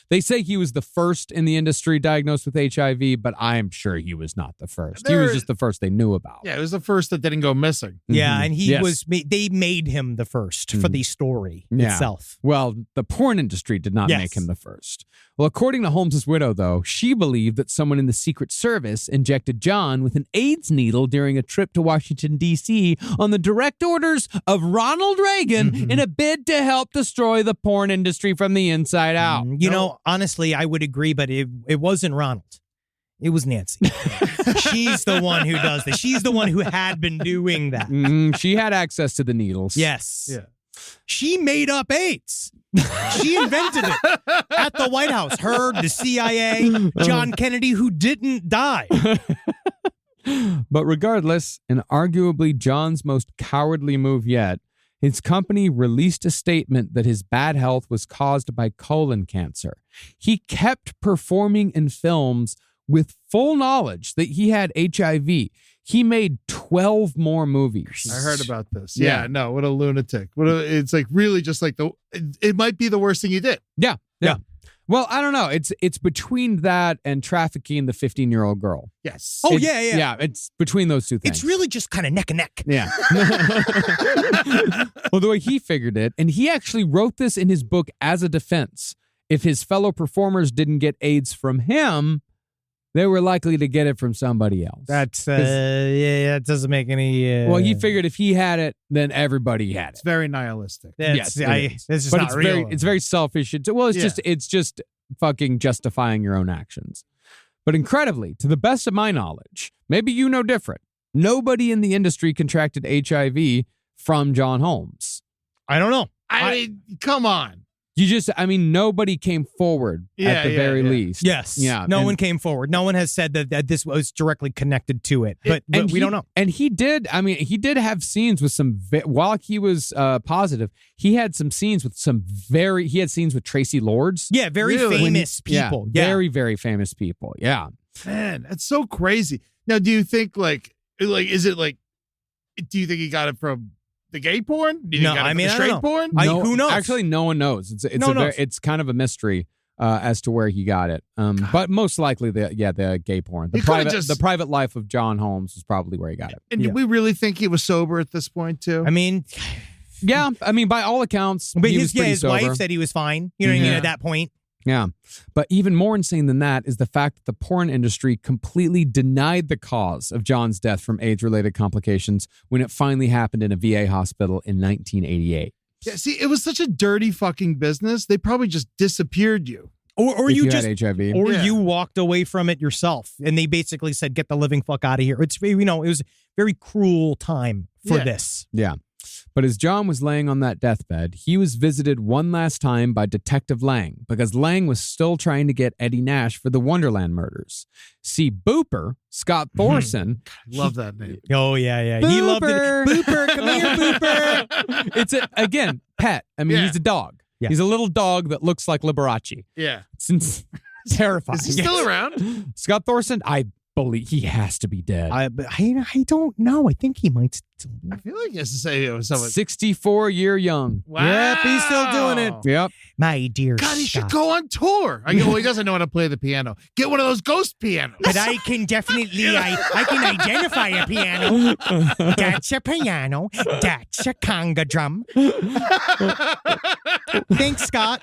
They say he was the first in the industry diagnosed with HIV, but I am sure he was not the first. He was just the first they knew about. Yeah, it was the first that didn't go missing. Yeah, and they made him the first for the story itself. Well, the porn industry did not make him the first. Well, according to Holmes's widow, though, she believed that someone in the Secret Service injected John with an AIDS needle during a trip to Washington, D.C. on the direct orders of Ronald Reagan in a bid to help destroy the porn industry from the inside out. You know, honestly, I would agree, but it wasn't Ronald. It was Nancy. She's the one who does this. She's the one who had been doing that. She had access to the needles. Yes. Yeah. She made up AIDS. She invented it at the White House. Her, the CIA, John Kennedy, who didn't die. But regardless, and arguably John's most cowardly move yet, his company released a statement that his bad health was caused by colon cancer. He kept performing in films with full knowledge that he had HIV. He made 12 more movies. I heard about this. Yeah, no, what a lunatic. It's like really just like it might be the worst thing he did. Yeah. Well, I don't know. It's between that and trafficking the 15-year-old girl. Yes. Oh, yeah. Yeah, it's between those two things. It's really just kind of neck and neck. Yeah. Well, the way he figured it, and he actually wrote this in his book as a defense. If his fellow performers didn't get AIDS from him, they were likely to get it from somebody else. That's that doesn't make any. Well, he figured if he had it, then everybody had it. It's very nihilistic. Yes, it's just but not it's real. it's very selfish. It's just fucking justifying your own actions. But incredibly, to the best of my knowledge, maybe you know different. Nobody in the industry contracted HIV from John Holmes. I don't know. I mean, come on. Nobody came forward at the very least. Yes. Yeah. No one came forward. No one has said that this was directly connected to it. But we don't know. And he did have scenes with some, while he was positive, he had some scenes with he had scenes with Tracy Lords. Yeah, very famous people. Yeah. Very, very famous people. Yeah. Man, that's so crazy. Now, do you think do you think he got it from the gay porn? Do you think he got it from the straight porn? Who knows? Actually, no one knows. It's kind of a mystery as to where he got it. But most likely the gay porn. The private life of John Holmes is probably where he got it. And do we really think he was sober at this point too? I mean, yeah. I mean, by all accounts, but he was pretty his sober. wife said he was fine. You know what I mean? At that point. Yeah. But even more insane than that is the fact that the porn industry completely denied the cause of John's death from AIDS-related complications when it finally happened in a VA hospital in 1988. Yeah, see, it was such a dirty fucking business. They probably just disappeared you. Or if you you just had HIV. or Yeah. you walked away from it yourself, and they basically said, "Get the living fuck out of here." It's it was a very cruel time for Yeah. this. Yeah. But as John was laying on that deathbed, he was visited one last time by Detective Lang because Lang was still trying to get Eddie Nash for the Wonderland murders. See, Booper, Scott Thorson, Love that name. Oh yeah. He loved it. Booper. Booper, come here, Booper. it's again, pet. I mean, Yeah. he's a dog. Yeah. He's a little dog that looks like Liberace. Yeah. It's terrifying. Is he still around? Scott Thorson, I believe he has to be dead. I don't know. I think he might still. I feel like he has to say it was someone. 64-year young. Wow. Yep, he's still doing it. Yep. My dear God, he should Scott. go on tour. I go, well, he doesn't know how to play the piano. Get one of those ghost pianos. But I can definitely, I can identify a piano. That's a piano. That's a conga drum. Thanks, Scott.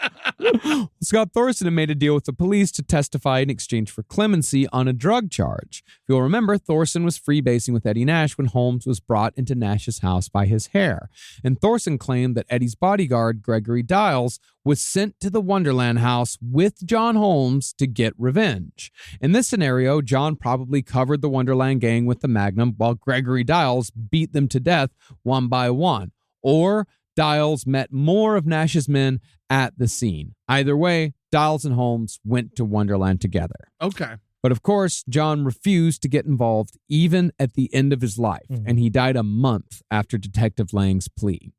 Scott Thorson had made a deal with the police to testify in exchange for clemency on a drug charge. If you'll remember, Thorson was freebasing with Eddie Nash when Holmes was brought into Nash's house by his hair. And Thorson claimed that Eddie's bodyguard, Gregory Diles, was sent to the Wonderland house with John Holmes to get revenge. In this scenario, John probably covered the Wonderland gang with the Magnum while Gregory Diles beat them to death one by one. Or Diles met more of Nash's men at the scene. Either way, Diles and Holmes went to Wonderland together. Okay. But of course, John refused to get involved even at the end of his life, and he died a month after Detective Lang's plea.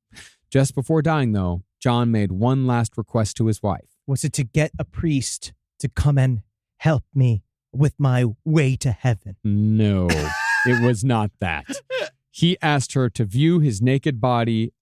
Just before dying, though, John made one last request to his wife. Was it to get a priest to come and help me with my way to heaven? No, it was not that. He asked her to view his naked body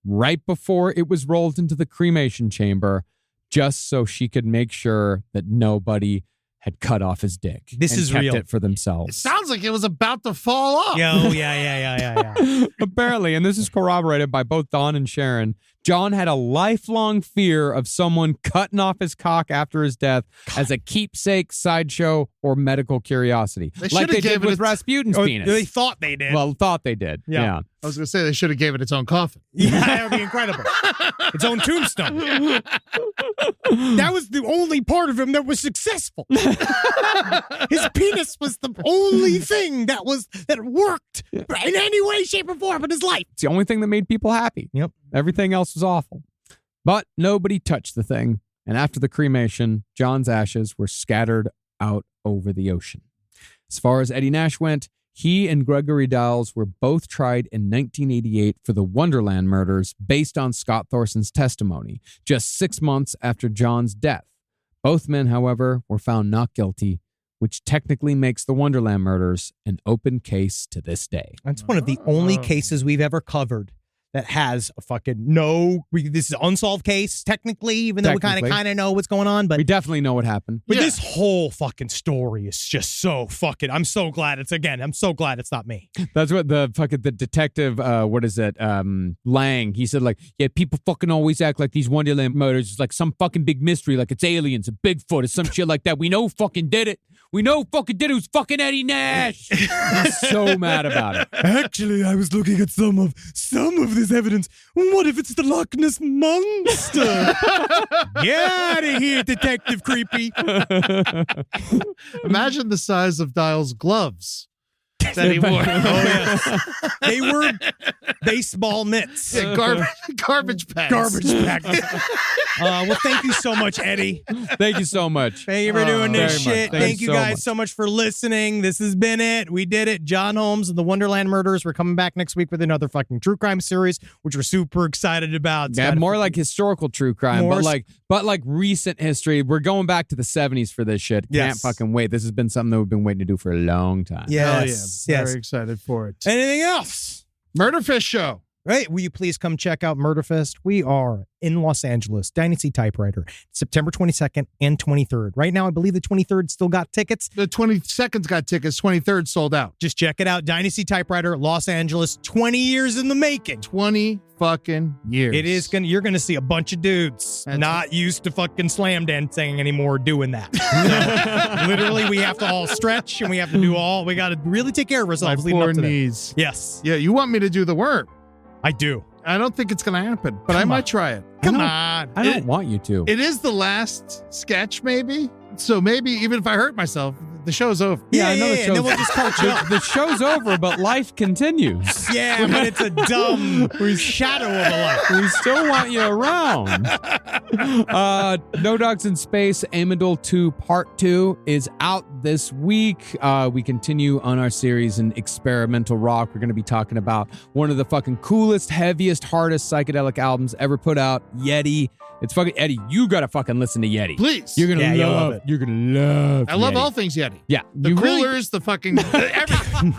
right before it was rolled into the cremation chamber, just so she could make sure that nobody had cut off his dick. This and is kept real. it for It themselves. sounds like it was about to fall off. Yeah. Apparently, and this is corroborated by both Don and Sharon, John had a lifelong fear of someone cutting off his cock after his death as a keepsake, sideshow, or medical curiosity. They Like shoulda they did gave it with a- Rasputin's Or penis. they thought they did. Well, thought they did. Yeah. Yeah. I was going to say they should have gave it its own coffin. Yeah, that would be incredible. Its own tombstone. That was the only part of him that was successful. His penis was the only thing that worked in any way, shape, or form in his life. It's the only thing that made people happy. Yep. Everything else was awful. But nobody touched the thing. And after the cremation, John's ashes were scattered out over the ocean. As far as Eddie Nash went, he and Gregory Diles were both tried in 1988 for the Wonderland murders based on Scott Thorson's testimony, just 6 months after John's death. Both men, however, were found not guilty, which technically makes the Wonderland murders an open case to this day. That's one of the only cases we've ever covered that has a fucking this is an unsolved case, technically, even though we kind of know what's going on. But We definitely know what happened. But this whole fucking story is just so fucking. I'm so glad I'm so glad it's not me. That's what the detective, Lang, he said, like, yeah, people fucking always act like these Wonderland murders is like some fucking big mystery, like it's aliens, a Bigfoot, or some shit like that. We know who fucking did it. We know who fucking did it. It was fucking Eddie Nash. He's so mad about it. Actually, I was looking at some of this evidence. What if it's the Loch Ness Monster? Get out of here, Detective Creepy. Imagine the size of Dial's gloves that he wore. Oh, yes. They were baseball mitts. Yeah, garbage bags. Garbage bags. Well, thank you so much, Eddie. Thank you so much. Thank you for doing this very much. shit. Thank Thank you you so guys much. so much for listening. This has been it. We did it. John Holmes and the Wonderland Murders. We're coming back next week with another fucking true crime series, which we're super excited about. It's Yeah, kinda more fucking- like historical true crime, More but like recent history. We're going back to the 70s for this shit. Can't Yes. fucking wait. This has been something that we've been waiting to do for a long time. Yes. Hell yeah. Yes. Very excited for it. Anything else? Murderfish Show. Right. Will you please come check out Murderfest? We are in Los Angeles, Dynasty Typewriter, September 22nd and 23rd. Right now, I believe the 23rd still got tickets. The 22nd's got tickets. 23rd sold out. Just check it out. Dynasty Typewriter, Los Angeles, 20 years in the making. 20 fucking years. It is you're gonna see a bunch of dudes That's- not used to fucking slam dancing anymore doing that. So, literally, we have to all stretch and we have to we got to really take care of My ourselves leading poor up to that. knees. Yes, Yeah, you want me to do the worm. I do. I don't think it's going to happen, but I might try it. Come on. I don't want you to. It is the last sketch, maybe. So maybe even if I hurt myself, the show's over. I know the show's, and then we'll just call it Joe. the show's over, but life continues. Yeah, but it's a dumb shadow of a life. We still want you around. No Dogs in Space, Amidol 2 Part 2 is out this week. We continue on our series in experimental rock. We're going to be talking about one of the fucking coolest, heaviest, hardest psychedelic albums ever put out, Yeti. It's fucking Eddie. You gotta fucking listen to Yeti. Please. You're gonna you'll love love it. You're gonna love. I love Yeti. all things Yeti. Yeah, The you coolers, the fucking everything.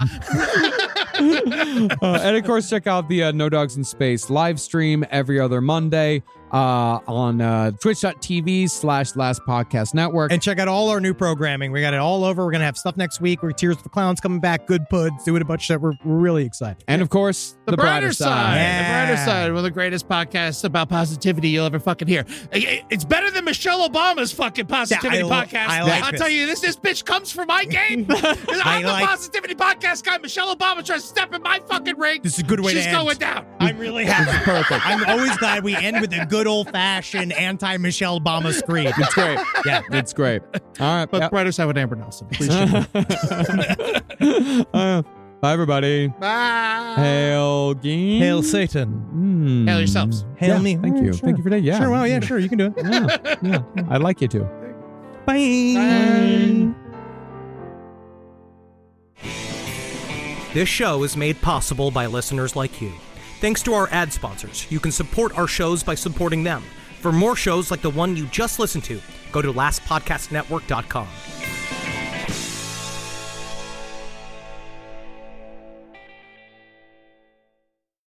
and of course, check out the No Dogs in Space live stream every other Monday on twitch.tv/Last Podcast Network. And check out all our new programming. We got it all over. We're going to have stuff next week. We're Tears for the Clowns coming back. Good Puds. Doing a bunch of stuff. We're really excited. And of course, The brighter side. Yeah. The brighter side. One of the greatest podcasts about positivity you'll ever fucking hear. It's better than Michelle Obama's fucking positivity podcast. I'll tell you, this bitch comes for my game. I'm the positivity podcast guy. Michelle Obama tries to step in my fucking ring. This is a good way to end. She's going down. I'm really happy. Perfect. I'm always glad we end with a good old-fashioned anti-Michelle Obama scream. It's great. Yeah, it's great. All right. But brighter side with Amber Nelson. Please. Bye, everybody. Bye. Hail Game. Hail Satan. Hail yourselves. Hail Yeah, me. Thank you. Sure. Thank you for that. Yeah. Sure. Well, yeah, sure. You can do it. Yeah. I'd like you to. Bye. This show is made possible by listeners like you. Thanks to our ad sponsors, you can support our shows by supporting them. For more shows like the one you just listened to, go to lastpodcastnetwork.com.